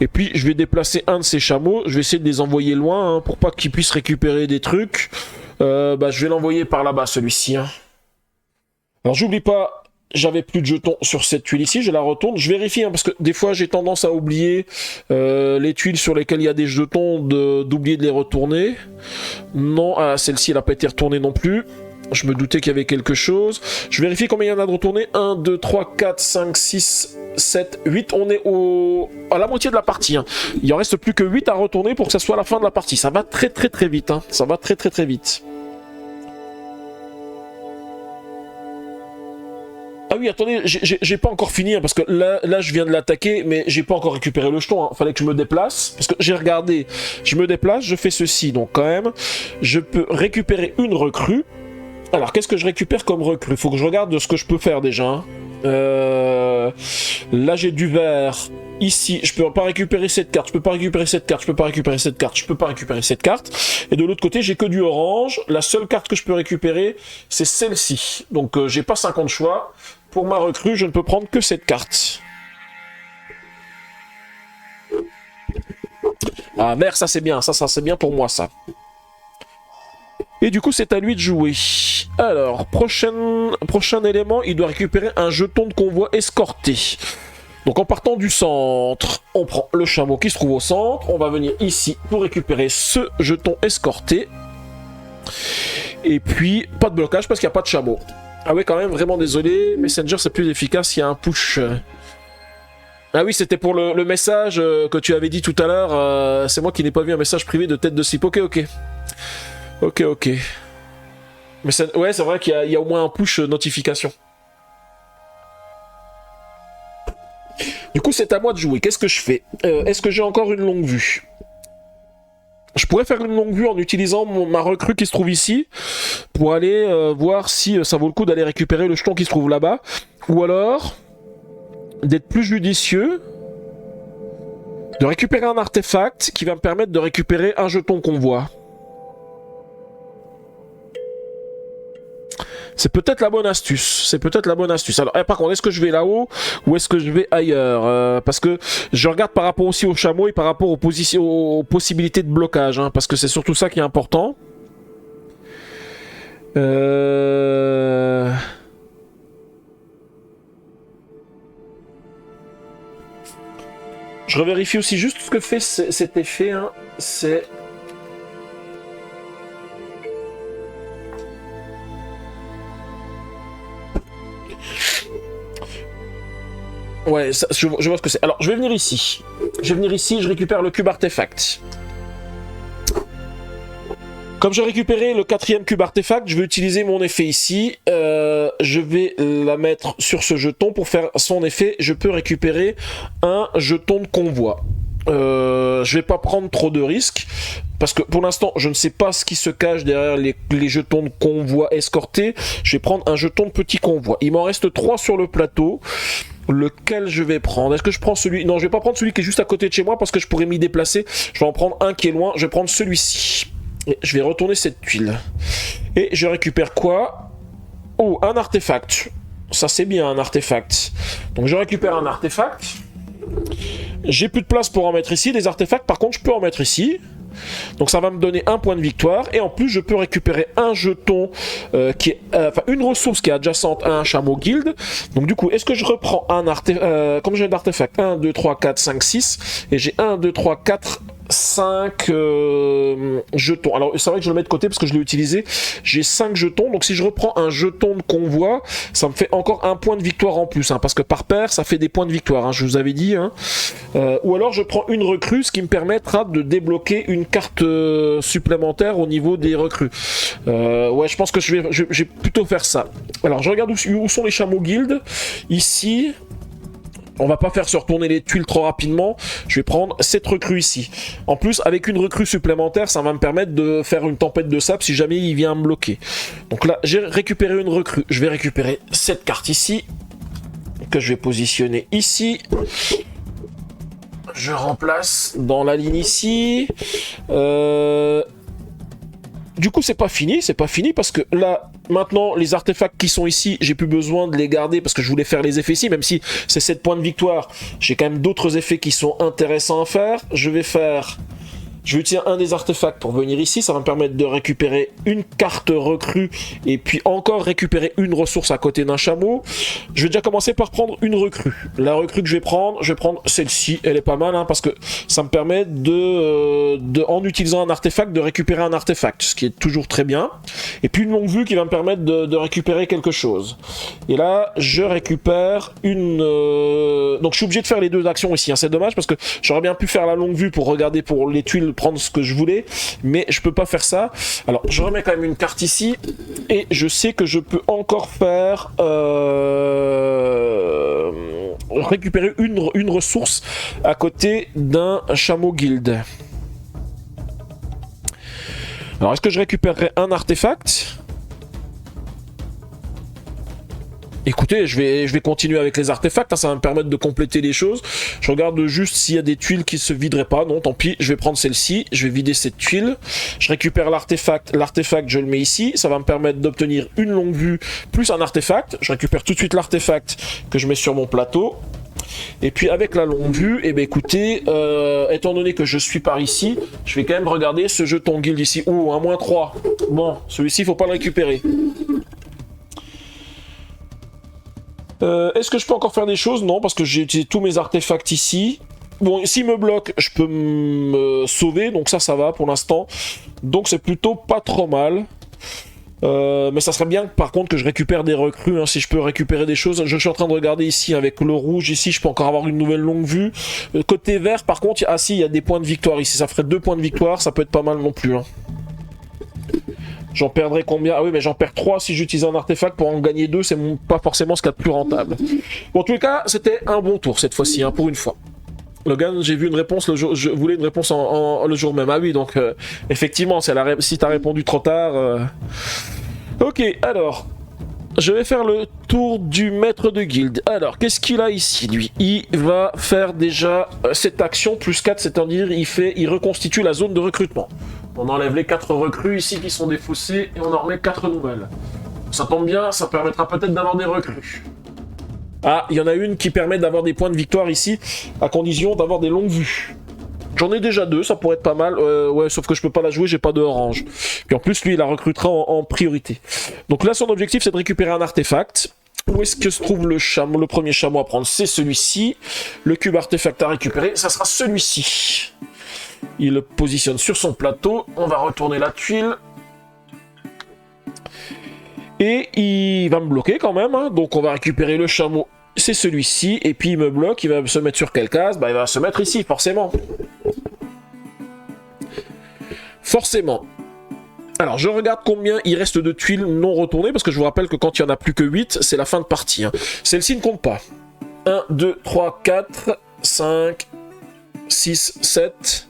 Et puis, je vais déplacer un de ces chameaux. Je vais essayer de les envoyer loin hein, pour pas qu'ils puissent récupérer des trucs. Je vais l'envoyer par là-bas, celui-ci. Hein. Alors, j'oublie pas. J'avais plus de jetons sur cette tuile ici, je la retourne, je vérifie hein, parce que des fois j'ai tendance à oublier les tuiles sur lesquelles il y a des jetons, d'oublier de les retourner. Non, celle-ci elle n'a pas été retournée non plus. Je me doutais qu'il y avait quelque chose. Je vérifie combien il y en a de retournés. 1, 2, 3, 4, 5, 6, 7, 8. On est à la moitié de la partie. Hein. Il en reste plus que 8 à retourner pour que ça soit la fin de la partie. Ça va très très très vite. Hein. Ça va très très très vite. Ah oui, attendez, j'ai pas encore fini, hein, parce que là, je viens de l'attaquer, mais j'ai pas encore récupéré le jeton. Hein. Fallait que je me déplace, parce que j'ai regardé, je me déplace, je fais ceci, donc quand même, je peux récupérer une recrue. Alors, qu'est-ce que je récupère comme recrue? Faut que je regarde ce que je peux faire déjà. Hein. Là, j'ai du vert. Ici, je peux pas récupérer cette carte, je peux pas récupérer cette carte, je peux pas récupérer cette carte, je peux pas récupérer cette carte. Et de l'autre côté, j'ai que du orange. La seule carte que je peux récupérer, c'est celle-ci. Donc, j'ai pas 50 choix. Pour ma recrue, je ne peux prendre que cette carte. Ah, vert, ça c'est bien, ça c'est bien pour moi, ça. Et du coup, c'est à lui de jouer. Alors, prochain élément, il doit récupérer un jeton de convoi escorté. Donc en partant du centre, on prend le chameau qui se trouve au centre, on va venir ici pour récupérer ce jeton escorté. Et puis, pas de blocage parce qu'il n'y a pas de chameau. Ah oui, quand même, vraiment désolé, Messenger c'est plus efficace, il y a un push. Ah oui, c'était pour le message que tu avais dit tout à l'heure, c'est moi qui n'ai pas vu un message privé de tête de slip, ok. Mais ouais, c'est vrai qu'il y a au moins un push notification. Du coup, c'est à moi de jouer. Qu'est-ce que je fais? Est-ce que j'ai encore une longue vue? Je pourrais faire une longue vue en utilisant ma recrue qui se trouve ici pour aller voir si ça vaut le coup d'aller récupérer le jeton qui se trouve là-bas. Ou alors d'être plus judicieux, de récupérer un artefact qui va me permettre de récupérer un jeton convoi. C'est peut-être la bonne astuce. Alors, par contre, est-ce que je vais là-haut ou est-ce que je vais ailleurs parce que je regarde par rapport aussi au chameau et par rapport aux possibilités de blocage. Hein, parce que c'est surtout ça qui est important. Je revérifie aussi juste ce que fait cet effet. Hein, c'est... Ouais, ça, je vois ce que c'est. Alors, je vais venir ici. Je récupère le cube artefact. Comme j'ai récupéré le 4e cube artefact, je vais utiliser mon effet ici. Je vais la mettre sur ce jeton pour faire son effet. Je peux récupérer un jeton de convoi. Je vais pas prendre trop de risques. Parce que pour l'instant, je ne sais pas ce qui se cache derrière les jetons de convoi escortés. Je vais prendre un jeton de petit convoi. Il m'en reste 3 sur le plateau. Lequel je vais prendre? Est-ce que je prends celui... Non, je vais pas prendre celui qui est juste à côté de chez moi parce que je pourrais m'y déplacer. Je vais en prendre un qui est loin. Je vais prendre celui-ci. Et je vais retourner cette tuile. Et je récupère quoi? Oh, un artefact. Ça, c'est bien, un artefact. Donc, je récupère un artefact. J'ai plus de place pour en mettre ici. Des artefacts, par contre, je peux en mettre ici. Donc ça va me donner un point de victoire. Et en plus je peux récupérer un jeton qui est... une ressource qui est adjacente à un chameau guild. Donc du coup, est-ce que je reprends un artefact? Comme j'ai un artefact 1, 2, 3, 4, 5, 6. Et j'ai 1, 2, 3, 4, 5 jetons. Alors c'est vrai que je le mets de côté parce que je l'ai utilisé. J'ai 5 jetons, donc si je reprends un jeton de convoi, ça me fait encore un point de victoire en plus, hein, parce que par paire, ça fait des points de victoire, hein, je vous avais dit. Hein. Ou alors je prends une recrue, ce qui me permettra de débloquer une carte supplémentaire au niveau des recrues. Ouais, je pense que je vais plutôt faire ça. Alors je regarde où sont les chameaux guild. Ici... On va pas faire se retourner les tuiles trop rapidement. Je vais prendre cette recrue ici. En plus, avec une recrue supplémentaire, ça va me permettre de faire une tempête de sable si jamais il vient me bloquer. Donc là, j'ai récupéré une recrue. Je vais récupérer cette carte ici, que je vais positionner ici. Je remplace dans la ligne ici. Du coup, c'est pas fini parce que là, maintenant, les artefacts qui sont ici, j'ai plus besoin de les garder parce que je voulais faire les effets ici, même si c'est 7 points de victoire, j'ai quand même d'autres effets qui sont intéressants à faire. Je vais utiliser un des artefacts pour venir ici, ça va me permettre de récupérer une carte recrue et puis encore récupérer une ressource à côté d'un chameau. Je vais déjà commencer par prendre une recrue. La recrue que je vais prendre celle-ci, elle est pas mal, hein, parce que ça me permet en utilisant un artefact, de récupérer un artefact, ce qui est toujours très bien. Et puis une longue vue qui va me permettre de récupérer quelque chose. Et là, je récupère une... Donc je suis obligé de faire les deux actions ici, hein. C'est dommage parce que j'aurais bien pu faire la longue vue pour regarder pour les tuiles, prendre ce que je voulais, mais je peux pas faire ça. Alors je remets quand même une carte ici et je sais que je peux encore faire récupérer une ressource à côté d'un chameau guild. Alors est-ce que je récupérerai un artefact? Écoutez, je vais continuer avec les artefacts, hein, ça va me permettre de compléter les choses. Je regarde juste s'il y a des tuiles qui se videraient pas. Non, tant pis, je vais prendre celle-ci, je vais vider cette tuile. Je récupère l'artefact, je le mets ici. Ça va me permettre d'obtenir une longue vue plus un artefact. Je récupère tout de suite l'artefact que je mets sur mon plateau. Et puis avec la longue vue, eh bien écoutez, étant donné que je suis par ici, je vais quand même regarder ce jeton guild ici. Oh, un -3. Bon, celui-ci, il faut pas le récupérer. Est-ce que je peux encore faire des choses? Non, parce que j'ai utilisé tous mes artefacts ici. Bon, s'il me bloque, je peux me sauver, donc ça va pour l'instant. Donc c'est plutôt pas trop mal. Mais ça serait bien, par contre, que je récupère des recrues, hein, si je peux récupérer des choses. Je suis en train de regarder ici avec le rouge. Ici, je peux encore avoir une nouvelle longue vue. Côté vert, par contre, il y a des points de victoire ici. Ça ferait 2 points de victoire, ça peut être pas mal non plus. Hein. J'en perdrai combien? Ah oui, mais j'en perds 3 si j'utilise un artefact. Pour en gagner 2, c'est pas forcément ce qu'il y a de plus rentable. Bon, en tous les cas, c'était un bon tour cette fois-ci, hein, pour une fois. Logan, j'ai vu une réponse le jour, je voulais une réponse le jour même. Ah oui, donc effectivement, si t'as répondu trop tard. Ok, alors, je vais faire le tour du maître de guilde. Alors, qu'est-ce qu'il a ici, lui? Il va faire déjà cette action plus 4, c'est-à-dire il reconstitue la zone de recrutement. On enlève les 4 recrues ici qui sont défaussées et on en remet 4 nouvelles. Ça tombe bien, ça permettra peut-être d'avoir des recrues. Ah, il y en a une qui permet d'avoir des points de victoire ici, à condition d'avoir des longues vues. J'en ai déjà 2, ça pourrait être pas mal. Ouais, sauf que je peux pas la jouer, j'ai pas de orange. Puis en plus, lui, il la recrutera en priorité. Donc là, son objectif, c'est de récupérer un artefact. Où est-ce que se trouve le chameau? Le premier chameau à prendre, c'est celui-ci. Le cube artefact à récupérer, ça sera celui-ci. Il le positionne sur son plateau. On va retourner la tuile. Et il va me bloquer quand même. Hein. Donc on va récupérer le chameau. C'est celui-ci. Et puis il me bloque. Il va se mettre sur quelle case? Bah, il va se mettre ici, forcément. Forcément. Alors, je regarde combien il reste de tuiles non retournées. Parce que je vous rappelle que quand il n'y en a plus que 8, c'est la fin de partie. Hein. Celle-ci ne compte pas. 1, 2, 3, 4, 5, 6, 7...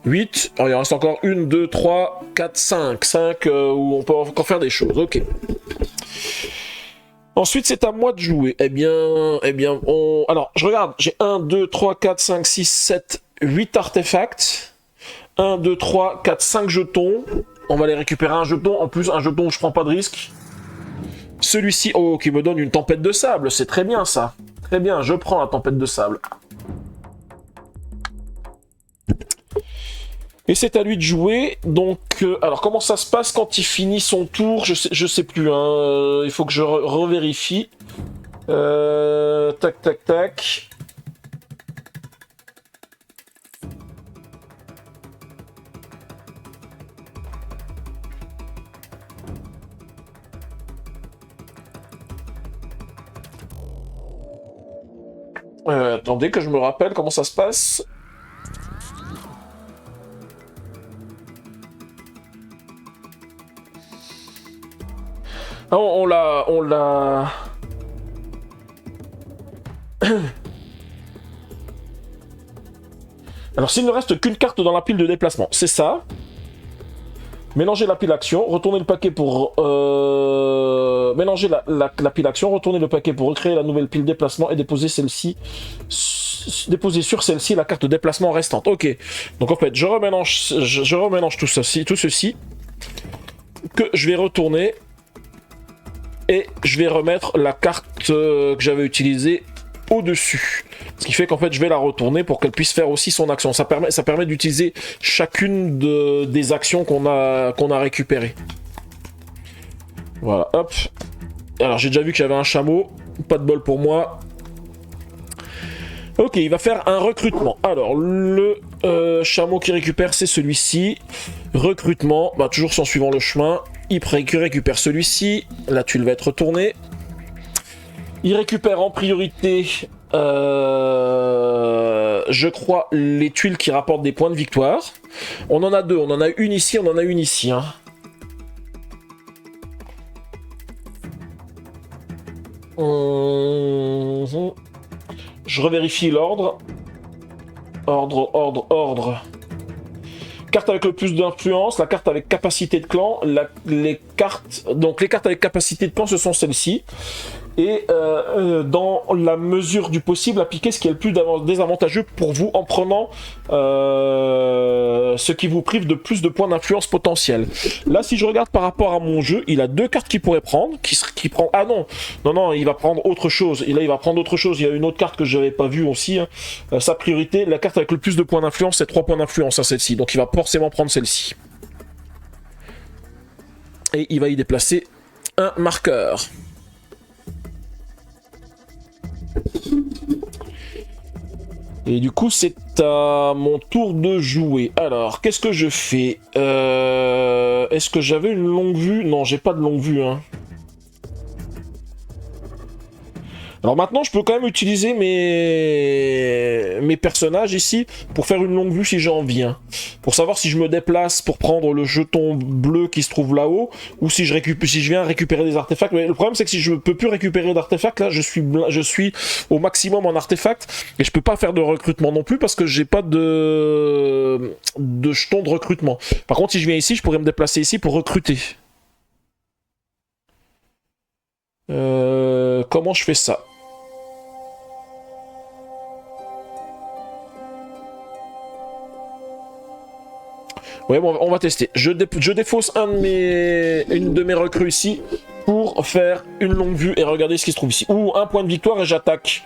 8, alors il en reste encore 1, 2, 3, 4, 5. 5 où on peut encore faire des choses, ok. Ensuite, c'est à moi de jouer. Eh bien, alors, je regarde, j'ai 1, 2, 3, 4, 5, 6, 7, 8 artefacts. 1, 2, 3, 4, 5 jetons. On va les récupérer un jeton, en plus un jeton où je prends pas de risque. Celui-ci, oh, qui me donne une tempête de sable, c'est très bien ça. Très bien, je prends la tempête de sable. Et c'est à lui de jouer, donc... alors, comment ça se passe quand il finit son tour? Je sais plus, hein. Il faut que je revérifie. Tac, tac, tac. Attendez que je me rappelle comment ça se passe. Ah, on l'a... Alors s'il ne reste qu'une carte dans la pile de déplacement, c'est ça. Mélanger la pile action, retourner le paquet pour... Mélanger la pile action, retourner le paquet pour recréer la nouvelle pile déplacement et déposer celle-ci... Déposer sur celle-ci la carte de déplacement restante. Ok. Donc en fait, je remélange tout ceci, que je vais retourner et je vais remettre la carte que j'avais utilisée au-dessus. Ce qui fait qu'en fait, je vais la retourner pour qu'elle puisse faire aussi son action. Ça permet d'utiliser chacune des actions qu'on a récupérées. Voilà, hop. Alors, j'ai déjà vu que j'avais un chameau. Pas de bol pour moi. Ok, il va faire un recrutement. Alors, le chameau qui récupère, c'est celui-ci. Recrutement, bah, toujours en suivant le chemin. Il récupère celui-ci. La tuile va être retournée. Il récupère en priorité, je crois, les tuiles qui rapportent des points de victoire. On en a deux. On en a une ici, on en a une ici. Hein. Je revérifie l'ordre. Ordre. Carte avec le plus d'influence, la carte avec capacité de clan, les cartes avec capacité de clan, ce sont celles-ci. Et dans la mesure du possible, appliquez ce qui est le plus désavantageux pour vous en prenant ce qui vous prive de plus de points d'influence potentiels. Là, si je regarde par rapport à mon jeu, il a deux cartes qu'il pourrait prendre. Qui prend... Ah non, il va prendre autre chose. Et là, il va prendre autre chose. Il y a une autre carte que je n'avais pas vue aussi. Hein. Sa priorité, la carte avec le plus de points d'influence, c'est 3 points d'influence à celle-ci. Donc, il va forcément prendre celle-ci. Et il va y déplacer un marqueur. Et du coup, c'est à mon tour de jouer. Alors, qu'est-ce que je fais? Est-ce que j'avais une longue vue? Non, j'ai pas de longue vue. Hein. Alors maintenant, je peux quand même utiliser mes personnages ici pour faire une longue vue si j'en viens. Pour savoir si je me déplace pour prendre le jeton bleu qui se trouve là-haut ou si je viens récupérer des artefacts. Mais le problème, c'est que si je ne peux plus récupérer d'artefacts, là, je suis au maximum en artefacts et je peux pas faire de recrutement non plus parce que j'ai pas de jetons de recrutement. Par contre, si je viens ici, je pourrais me déplacer ici pour recruter. Comment je fais ça? Ouais, bon, on va tester. Je défausse une de mes recrues ici pour faire une longue vue et regarder ce qui se trouve ici. Ou un point de victoire et j'attaque.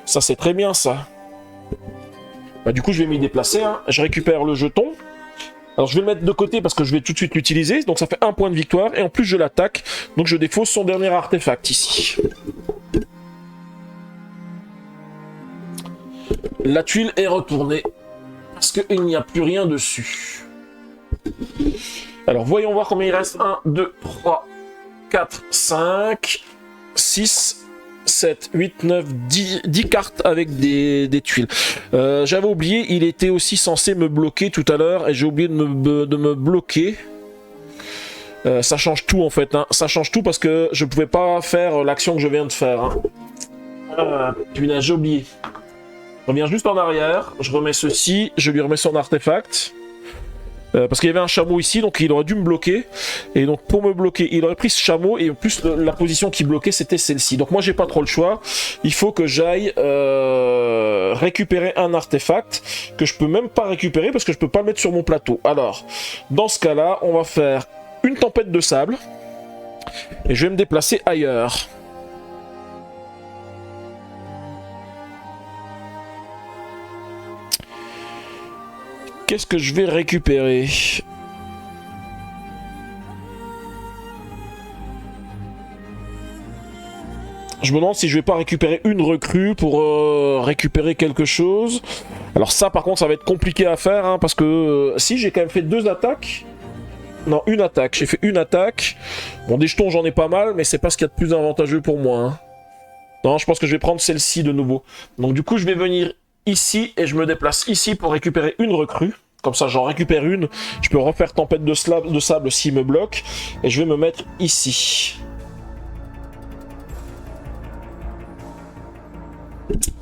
Ça, c'est très bien, ça. Bah, du coup, je vais m'y déplacer. Hein. Je récupère le jeton. Alors, je vais le mettre de côté parce que je vais tout de suite l'utiliser. Donc, ça fait un point de victoire. Et en plus, je l'attaque. Donc, je défausse son dernier artefact ici. La tuile est retournée. Parce qu'il n'y a plus rien dessus. Alors, voyons voir combien il reste. 1, 2, 3, 4, 5, 6, 7, 8, 9, 10 cartes avec des tuiles. J'avais oublié, il était aussi censé me bloquer tout à l'heure et j'ai oublié de me bloquer. Ça change tout en fait. Hein. Ça change tout parce que je pouvais pas faire l'action que je viens de faire. Hein. Punaise, j'ai oublié. Je reviens juste en arrière. Je remets ceci. Je lui remets son artefact. Parce qu'il y avait un chameau ici, donc il aurait dû me bloquer. Et donc pour me bloquer, il aurait pris ce chameau. Et en plus, la position qui bloquait, c'était celle-ci. Donc moi, j'ai pas trop le choix. Il faut que j'aille récupérer un artefact que je peux même pas récupérer parce que je peux pas le mettre sur mon plateau. Alors, dans ce cas-là, on va faire une tempête de sable. Et je vais me déplacer ailleurs. Qu'est-ce que je vais récupérer? Je me demande si je vais pas récupérer une recrue pour récupérer quelque chose. Alors ça, par contre, ça va être compliqué à faire, hein, parce que si, j'ai quand même fait 2 attaques. Non, une attaque. J'ai fait une attaque. Bon, des jetons, j'en ai pas mal, mais c'est pas ce qu'il y a de plus avantageux pour moi. Hein. Non, je pense que je vais prendre celle-ci de nouveau. Donc du coup, je vais venir ici et je me déplace ici pour récupérer une recrue. Comme ça, j'en récupère une. Je peux refaire tempête de sable s'il me bloque. Et je vais me mettre ici.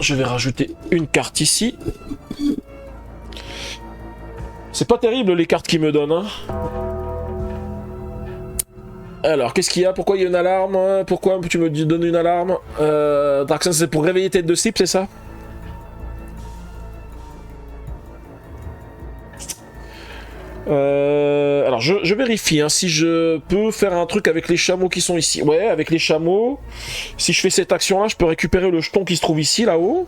Je vais rajouter une carte ici. C'est pas terrible les cartes qu'il me donne, hein. Alors, qu'est-ce qu'il y a? Pourquoi il y a une alarme? Pourquoi tu me donnes une alarme? Draxen, c'est pour réveiller tête de cible, c'est ça? Alors, je vérifie hein, si je peux faire un truc avec les chameaux qui sont ici. Ouais, avec les chameaux. Si je fais cette action-là, je peux récupérer le jeton qui se trouve ici, là-haut.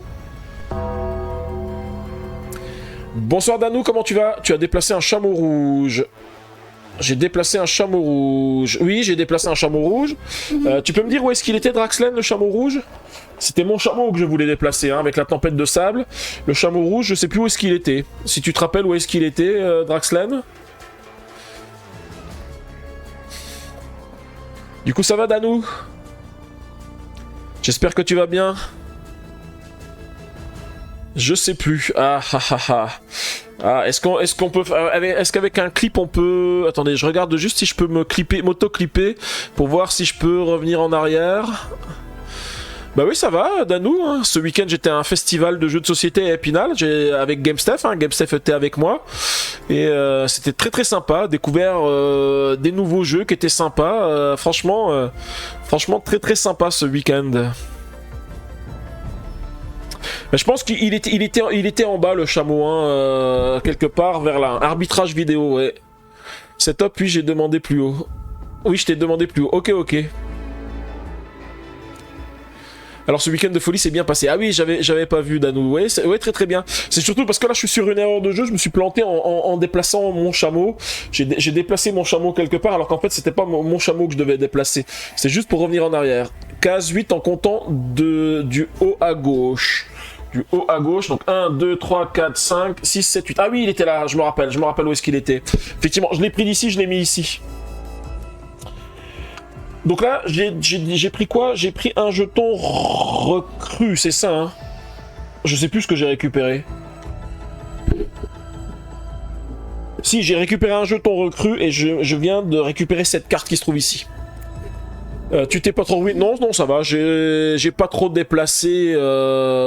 Bonsoir Danou, comment tu vas? Tu as déplacé un chameau rouge. J'ai déplacé un chameau rouge. Oui, j'ai déplacé un chameau rouge. Tu peux me dire où est-ce qu'il était, Draxlen, le chameau rouge? C'était mon chameau que je voulais déplacer, hein, avec la tempête de sable. Le chameau rouge, je sais plus où est-ce qu'il était. Si tu te rappelles où est-ce qu'il était, Draxlen? Du coup, ça va, Danou? J'espère que tu vas bien. Je sais plus. Ah, ah, ah, ah. Ah, est-ce qu'on peut... Est-ce qu'avec un clip, on peut... Attendez, je regarde juste si je peux m'auto-clipper pour voir si je peux revenir en arrière. Bah oui, ça va, Danou. Hein. Ce week-end, j'étais à un festival de jeux de société à Épinal avec GameStef. Hein. GameStef était avec moi. Et c'était très très sympa. Découvert des nouveaux jeux qui étaient sympas. Franchement, très très sympa ce week-end. Mais je pense qu'il était en bas, le chameau, hein, quelque part vers là. Arbitrage vidéo, ouais. C'est top, puis j'ai demandé plus haut. Oui, je t'ai demandé plus haut. Ok, ok. Alors ce week-end de folie s'est bien passé. Ah oui, j'avais pas vu Danou. Ouais, ouais, très très bien. C'est surtout parce que là je suis sur une erreur de jeu, je me suis planté en déplaçant mon chameau. J'ai déplacé mon chameau quelque part alors qu'en fait c'était pas mon chameau que je devais déplacer. C'est juste pour revenir en arrière. Case 8 en comptant du haut à gauche. Du haut à gauche, donc 1, 2, 3, 4, 5, 6, 7, 8. Ah oui, il était là, je me rappelle où est-ce qu'il était. Effectivement, je l'ai pris d'ici, je l'ai mis ici. Donc là, j'ai pris quoi? J'ai pris un jeton recru, c'est ça, hein? Je sais plus ce que j'ai récupéré. Si, j'ai récupéré un jeton recru et je viens de récupérer cette carte qui se trouve ici. Tu t'es pas trop ruiné? Non, non, ça va. J'ai pas trop déplacé.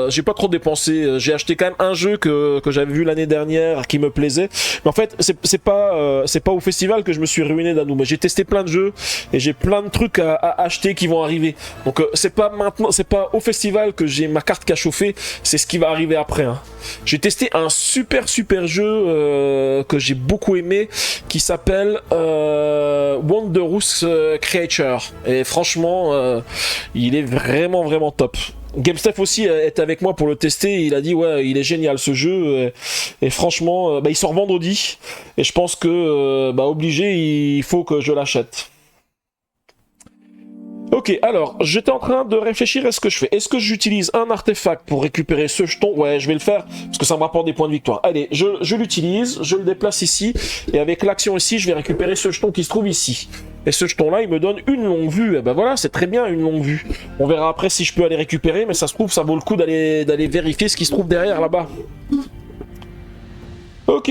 J'ai pas trop dépensé. J'ai acheté quand même un jeu que j'avais vu l'année dernière qui me plaisait. Mais en fait, c'est pas au festival que je me suis ruiné Danou. Mais j'ai testé plein de jeux et j'ai plein de trucs à acheter qui vont arriver. Donc c'est pas maintenant, c'est pas au festival que j'ai ma carte qui a chauffé. C'est ce qui va arriver après. Hein. J'ai testé un super jeu que j'ai beaucoup aimé qui s'appelle Wondrous Creature. Et franchement, il est vraiment top. GameStef aussi est avec moi pour le tester. Et il a dit ouais, il est génial ce jeu. Et franchement, il sort vendredi. Et je pense que obligé, il faut que je l'achète. Ok, alors, j'étais en train de réfléchir à ce que je fais. Est-ce que j'utilise un artefact pour récupérer ce jeton? Ouais, je vais le faire, parce que ça me rapporte des points de victoire. Allez, je l'utilise, je le déplace ici, et avec l'action ici, je vais récupérer ce jeton qui se trouve ici. Et ce jeton-là, il me donne une longue vue. Et ben voilà, c'est très bien, une longue vue. On verra après si je peux aller récupérer, mais ça se trouve, ça vaut le coup d'aller vérifier ce qui se trouve derrière, là-bas. Ok.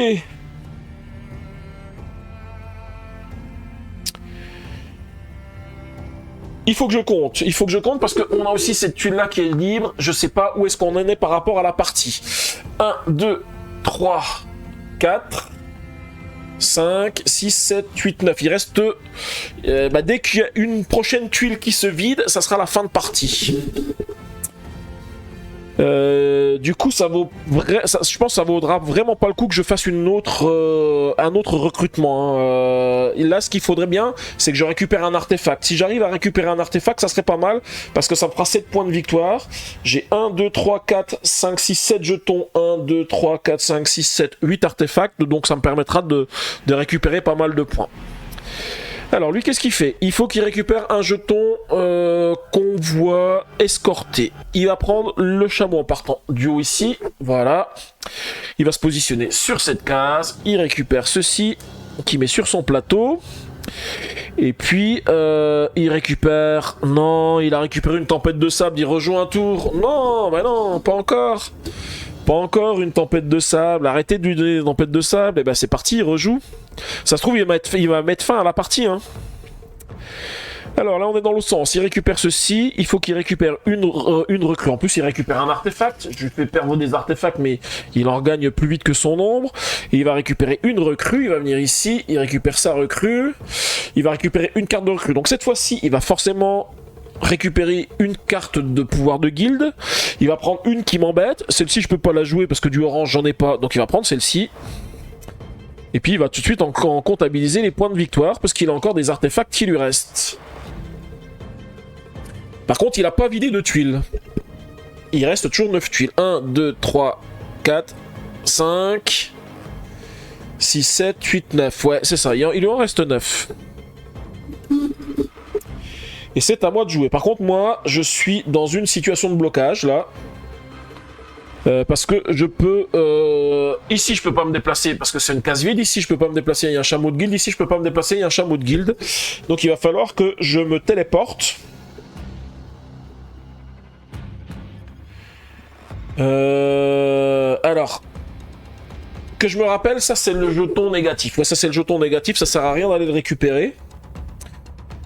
Il faut que je compte parce qu'on a aussi cette tuile là qui est libre, je sais pas où est-ce qu'on en est par rapport à la partie. 1, 2, 3, 4, 5, 6, 7, 8, 9, il reste... dès qu'il y a une prochaine tuile qui se vide, ça sera la fin de partie. Du coup, je pense que ça vaudra vraiment pas le coup que je fasse un autre recrutement. Hein. Là, ce qu'il faudrait bien, c'est que je récupère un artefact. Si j'arrive à récupérer un artefact, ça serait pas mal, parce que ça me fera 7 points de victoire. J'ai 1, 2, 3, 4, 5, 6, 7 jetons. 1, 2, 3, 4, 5, 6, 7, 8 artefacts. Donc ça me permettra de récupérer pas mal de points. Alors lui, qu'est-ce qu'il fait? Il faut qu'il récupère un jeton convoi escorté. Il va prendre le chameau en partant du haut ici, voilà. Il va se positionner sur cette case, il récupère ceci, qu'il met sur son plateau. Et puis, il récupère... Non, il a récupéré une tempête de sable, il rejoue un tour. Non, bah non, pas encore. Pas encore une tempête de sable. Arrêtez de lui donner des tempêtes de sable. Et ben c'est parti, il rejoue. Ça se trouve, il va mettre fin à la partie, hein. Alors là, on est dans l'autre sens. Il récupère ceci. Il faut qu'il récupère une recrue. En plus, il récupère un artefact. Je lui fais perdre des artefacts, mais il en gagne plus vite que son ombre. Et il va récupérer une recrue. Il va venir ici. Il récupère sa recrue. Il va récupérer une carte de recrue. Donc cette fois-ci, il va forcément récupérer une carte de pouvoir de guilde. Il va prendre une qui m'embête. Celle-ci, je peux pas la jouer parce que du orange, j'en ai pas. Donc il va prendre celle-ci. Et puis il va tout de suite en comptabiliser les points de victoire parce qu'il a encore des artefacts qui lui restent. Par contre, il n'a pas vidé de tuiles. Il reste toujours 9 tuiles. 1, 2, 3, 4, 5, 6, 7, 8, 9. Ouais, c'est ça. Il lui en reste 9. Et c'est à moi de jouer. Par contre, moi, je suis dans une situation de blocage, là. Parce que je peux... ici, je peux pas me déplacer parce que c'est une case vide. Ici, je peux pas me déplacer, il y a un chameau de guilde. Ici, je peux pas me déplacer, il y a un chameau de guilde. Donc, il va falloir que je me téléporte. Alors, que je me rappelle, ça c'est le jeton négatif. Ouais, ça c'est le jeton négatif, ça sert à rien d'aller le récupérer.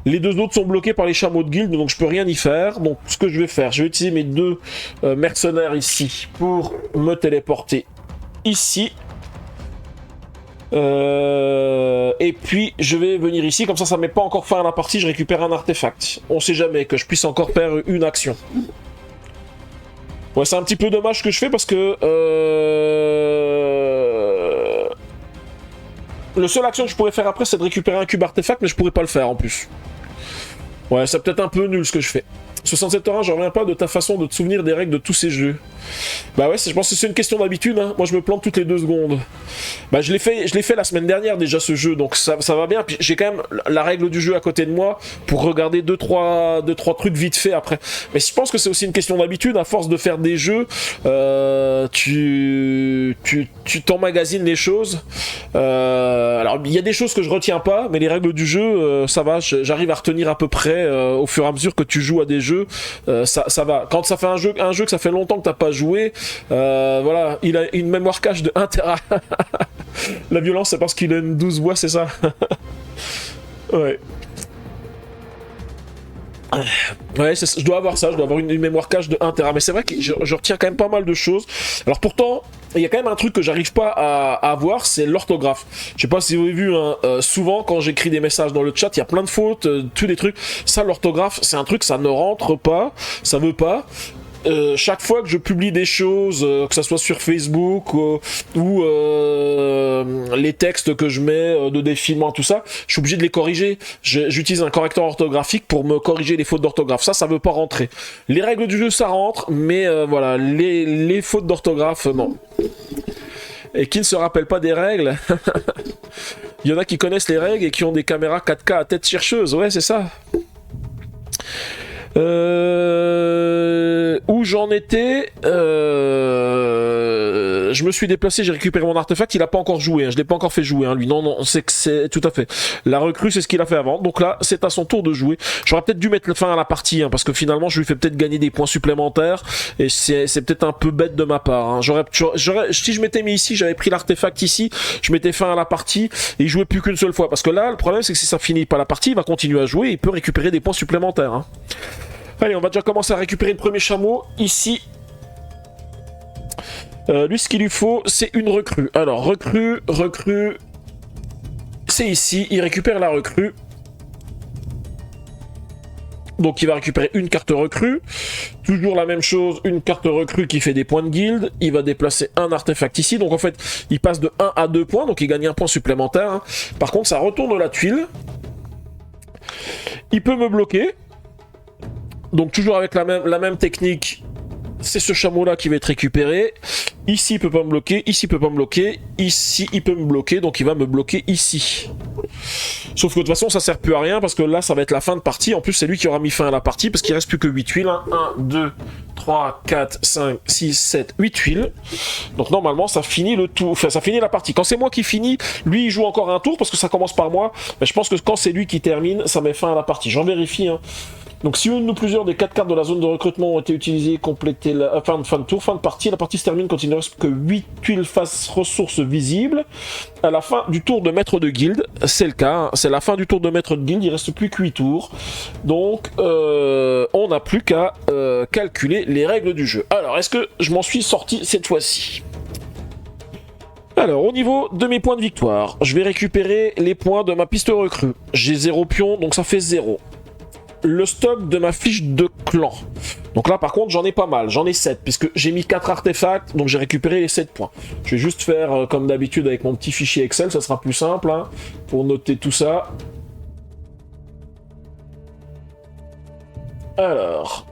Les deux autres sont bloqués par les chameaux de guilde, donc je peux rien y faire. Donc ce que je vais faire, je vais utiliser mes deux mercenaires ici pour me téléporter ici. Et puis je vais venir ici, comme ça met pas encore fin à la partie, je récupère un artefact. On sait jamais que je puisse encore faire une action. Ouais, c'est un petit peu dommage ce que je fais parce que... Le seul action que je pourrais faire après, c'est de récupérer un cube artefact, mais je pourrais pas le faire en plus. Ouais, c'est peut-être un peu nul ce que je fais. 67-1, je reviens pas de ta façon de te souvenir des règles de tous ces jeux. Bah ouais, je pense que c'est une question d'habitude, hein. Moi je me plante toutes les 2 secondes. Bah je l'ai fait la semaine dernière déjà ce jeu, donc ça va bien. Puis j'ai quand même la règle du jeu à côté de moi pour regarder 2-3 trucs vite fait après. Mais je pense que c'est aussi une question d'habitude, à force de faire des jeux, tu t'emmagasines les choses. Alors il y a des choses que je retiens pas, mais les règles du jeu, ça va, j'arrive à retenir à peu près au fur et à mesure que tu joues à des jeux. Ça va. Quand ça fait un jeu que ça fait longtemps que t'as pas joué, voilà, il a une mémoire cache de 1 Tera. La violence, c'est parce qu'il a une 12 bois, c'est ça. Ouais. Ouais, je dois avoir ça, je dois avoir une mémoire cache de 1 Tera, mais c'est vrai que je retiens quand même pas mal de choses. Alors pourtant, il y a quand même un truc que j'arrive pas à avoir, c'est l'orthographe. Je sais pas si vous avez vu, hein, souvent quand j'écris des messages dans le chat, il y a plein de fautes, tous des trucs. Ça, l'orthographe, c'est un truc, ça ne rentre pas, ça veut pas. Chaque fois que je publie des choses, que ça soit sur Facebook ou les textes que je mets de défilement, tout ça, je suis obligé de les corriger. J'utilise un correcteur orthographique pour me corriger les fautes d'orthographe. Ça veut pas rentrer. Les règles du jeu, ça rentre, mais voilà, les fautes d'orthographe, non. Et qui ne se rappellent pas des règles. Il y en a qui connaissent les règles et qui ont des caméras 4K à tête chercheuse. Ouais, c'est ça. Où j'en étais, je me suis déplacé, j'ai récupéré mon artefact, il a pas encore joué, hein, je l'ai pas encore fait jouer, hein, lui, non, c'est tout à fait. La recrue, c'est ce qu'il a fait avant, donc là, c'est à son tour de jouer. J'aurais peut-être dû mettre fin à la partie, hein, parce que finalement, je lui fais peut-être gagner des points supplémentaires, et c'est peut-être un peu bête de ma part, hein. Si je m'étais mis ici, j'avais pris l'artefact ici, je mettais fin à la partie, et il jouait plus qu'une seule fois, parce que là, le problème, c'est que si ça finit pas la partie, il va continuer à jouer, et il peut récupérer des points supplémentaires, hein. Allez, on va déjà commencer à récupérer le premier chameau, ici. Lui, ce qu'il lui faut, c'est une recrue. Alors, recrue, c'est ici, il récupère la recrue. Donc, il va récupérer une carte recrue. Toujours la même chose, une carte recrue qui fait des points de guilde. Il va déplacer un artefact ici. Donc, en fait, il passe de 1 à 2 points, donc il gagne un point supplémentaire, hein. Par contre, ça retourne la tuile. Il peut me bloquer. Donc toujours avec la même technique, c'est ce chameau-là qui va être récupéré. Ici, il peut pas me bloquer. Ici, il peut pas me bloquer. Ici, il peut me bloquer. Donc, il va me bloquer ici. Sauf que de toute façon, ça sert plus à rien parce que là, ça va être la fin de partie. En plus, c'est lui qui aura mis fin à la partie parce qu'il reste plus que 8 tuiles. 1, 2, 3, 4, 5, 6, 7, 8 tuiles. Donc, normalement, ça finit le tour. Enfin, ça finit la partie. Quand c'est moi qui finis, lui, il joue encore un tour parce que ça commence par moi. Mais je pense que quand c'est lui qui termine, ça met fin à la partie. J'en vérifie, hein. Donc si une ou plusieurs des 4 cartes de la zone de recrutement ont été utilisées, complétez la fin de tour, fin de partie, la partie se termine quand il ne reste que 8 tuiles face ressources visibles. À la fin du tour de maître de guilde, c'est le cas, hein, c'est la fin du tour de maître de guilde, il reste plus que 8 tours. Donc on n'a plus qu'à calculer les règles du jeu. Alors est-ce que je m'en suis sorti cette fois-ci ? Alors, au niveau de mes points de victoire, je vais récupérer les points de ma piste recrue. J'ai 0 pion, donc ça fait 0. Le stock de ma fiche de clan. Donc là, par contre, j'en ai pas mal. J'en ai 7, puisque j'ai mis 4 artefacts, donc j'ai récupéré les 7 points. Je vais juste faire, comme d'habitude, avec mon petit fichier Excel, ça sera plus simple, hein, pour noter tout ça. Alors...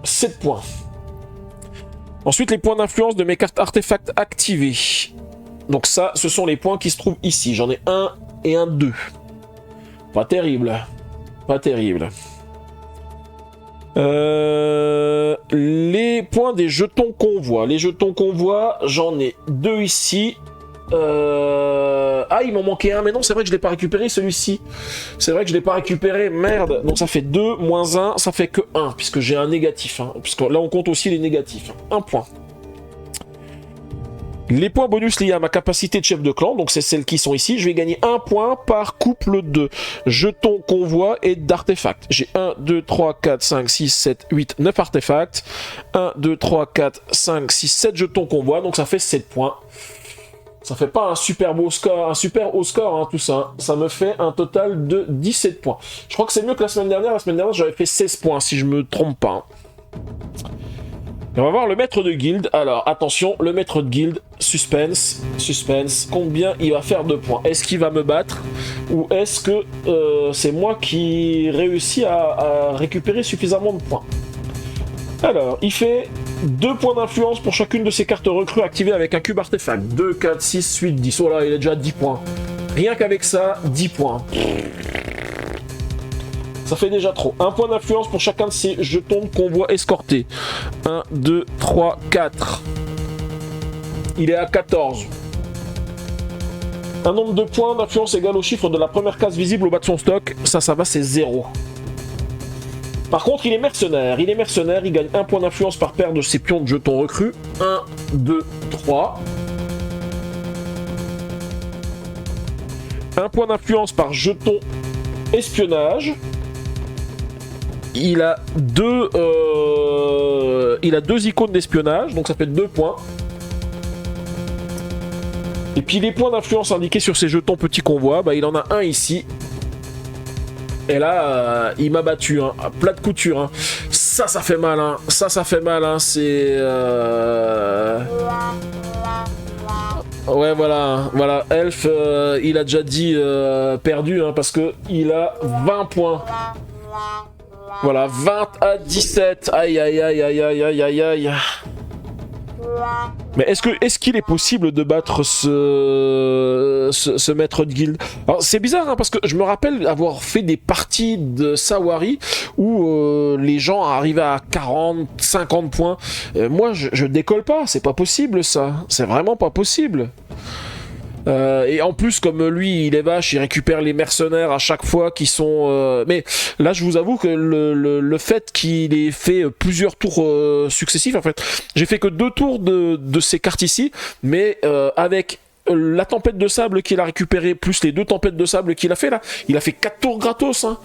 7 points. Ensuite, les points d'influence de mes cartes artefacts activées. Donc ça, ce sont les points qui se trouvent ici. J'en ai 1 et un 2. Pas terrible. Pas terrible. Les points des jetons convoi. Les jetons convoi, j'en ai 2 ici. Ah, il m'en manquait un, mais non, c'est vrai que je l'ai pas récupéré celui-ci. C'est vrai que je l'ai pas récupéré, merde. Donc ça fait 2 moins 1, ça fait que 1, puisque j'ai un négatif. Hein, puisque là, on compte aussi les négatifs. 1 point. Les points bonus liés à ma capacité de chef de clan, donc c'est celles qui sont ici, je vais gagner 1 point par couple de jetons convoi et d'artefacts. J'ai 1, 2, 3, 4, 5, 6, 7, 8, 9 artefacts. 1, 2, 3, 4, 5, 6, 7 jetons convoi, donc ça fait 7 points. Ça fait pas un super beau score, un super haut score, hein, tout ça. Ça me fait un total de 17 points. Je crois que c'est mieux que la semaine dernière. La semaine dernière, j'avais fait 16 points, si je me trompe pas. Et on va voir le maître de guilde. Alors, attention, le maître de guilde, suspense, suspense. Combien il va faire de points? Est-ce qu'il va me battre? Ou est-ce que c'est moi qui réussis à récupérer suffisamment de points? Alors, il fait 2 points d'influence pour chacune de ses cartes recrues activées avec un cube artefact. 2, 4, 6, 8, 10. Oh là, il a déjà 10 points. Rien qu'avec ça, 10 points. Ça fait déjà trop. 1 point d'influence pour chacun de ces jetons de convoi escortés. 1, 2, 3, 4. Il est à 14. Un nombre de points d'influence égal au chiffre de la première case visible au bas de son stock. Ça va, c'est 0. Par contre, il est mercenaire. Il est mercenaire, il gagne 1 point d'influence par paire de ses pions de jetons recrues. 1, 2, 3. 1 point d'influence par jeton espionnage. Il a 2 icônes d'espionnage, donc ça fait 2 points. Et puis les points d'influence indiqués sur ces jetons petits convois, bah, il en a un ici. Et là, il m'a battu, hein, à plat de couture. Hein. Ça fait mal, hein. Ça fait mal, hein. C'est... Ouais, voilà. Elf, il a déjà dit perdu, hein, parce que il a 20 points. Voilà, 20 à 17. Aïe. Mais est-ce qu'il est possible de battre ce maître de guilde? Alors c'est bizarre, hein, parce que je me rappelle avoir fait des parties de Sawari où les gens arrivaient à 40, 50 points. Moi je décolle pas, c'est pas possible ça. C'est vraiment pas possible. Et en plus, comme lui, il est vache, il récupère les mercenaires à chaque fois qui sont... Mais là, je vous avoue que le fait qu'il ait fait plusieurs tours successifs, en fait, j'ai fait que 2 tours de ces cartes ici, mais avec la tempête de sable qu'il a récupéré, plus les 2 tempêtes de sable qu'il a fait là, il a fait 4 tours gratos. Hein.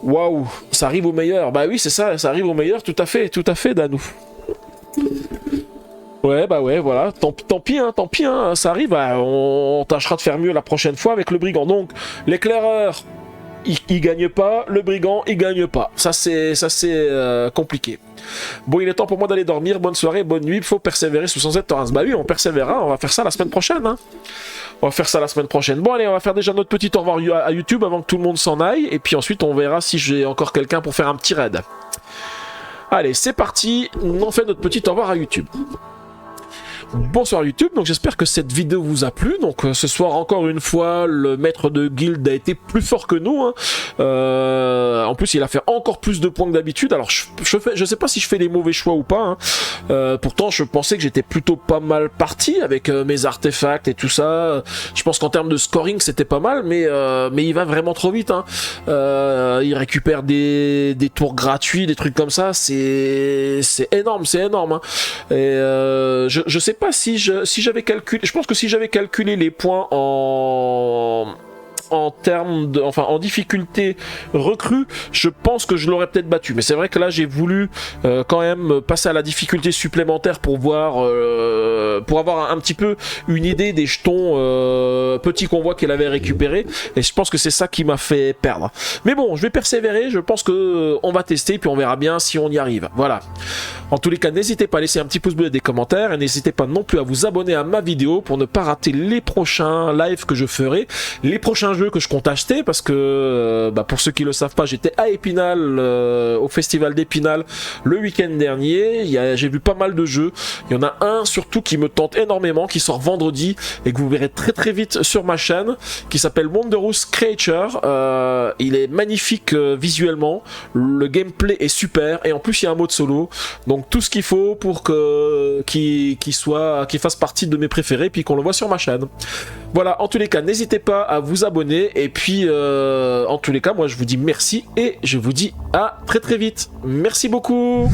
Waouh, ça arrive au meilleur. Bah oui, c'est ça arrive au meilleur, tout à fait, Danou. Ouais, bah ouais, voilà, tant pis, hein, ça arrive, bah, on tâchera de faire mieux la prochaine fois avec le brigand. Donc, l'éclaireur, il gagne pas, le brigand, il gagne pas. Ça, c'est compliqué. Bon, il est temps pour moi d'aller dormir, bonne soirée, bonne nuit, il faut persévérer sous 107 Torrens. Bah oui, on persévérera, on va faire ça la semaine prochaine, hein. On va faire ça la semaine prochaine. Bon, allez, on va faire déjà notre petit au revoir à YouTube avant que tout le monde s'en aille, et puis ensuite, on verra si j'ai encore quelqu'un pour faire un petit raid. Allez, c'est parti, on fait notre petit au revoir à YouTube. Bonsoir YouTube, donc j'espère que cette vidéo vous a plu. Donc ce soir encore une fois, le maître de guilde a été plus fort que nous, hein. En plus il a fait encore plus de points que d'habitude. Alors je sais pas si je fais les mauvais choix ou pas, hein. Pourtant je pensais que j'étais plutôt pas mal parti avec mes artefacts et tout ça. Je pense qu'en termes de scoring c'était pas mal, mais il va vraiment trop vite, hein. Il récupère des tours gratuits, des trucs comme ça, c'est énorme, hein. Et je sais pas si j'avais calculé, je pense que si j'avais calculé les points en termes de, enfin en difficulté recrue, je pense que je l'aurais peut-être battu, mais c'est vrai que là j'ai voulu quand même passer à la difficulté supplémentaire pour voir pour avoir un petit peu une idée des jetons petits convois qu'elle avait récupéré, et je pense que c'est ça qui m'a fait perdre. Mais bon, je vais persévérer, je pense que on va tester puis on verra bien si on y arrive. Voilà. En tous les cas, n'hésitez pas à laisser un petit pouce bleu et des commentaires, et n'hésitez pas non plus à vous abonner à ma vidéo pour ne pas rater les prochains lives que je ferai, les prochains jeux que je compte acheter, parce que pour ceux qui le savent pas, j'étais à Épinal au festival d'Épinal le week-end dernier. J'ai vu pas mal de jeux, il y en a un surtout qui me tente énormément, qui sort vendredi et que vous verrez très vite sur ma chaîne, qui s'appelle Wondrous Creature. Il est magnifique visuellement, le gameplay est super, et en plus il y a un mode solo, donc tout ce qu'il faut pour qu'il fasse partie de mes préférés, puis qu'on le voit sur ma chaîne. Voilà, en tous les cas, n'hésitez pas à vous abonner, et puis en tous les cas, moi je vous dis merci, et je vous dis à très vite. Merci beaucoup.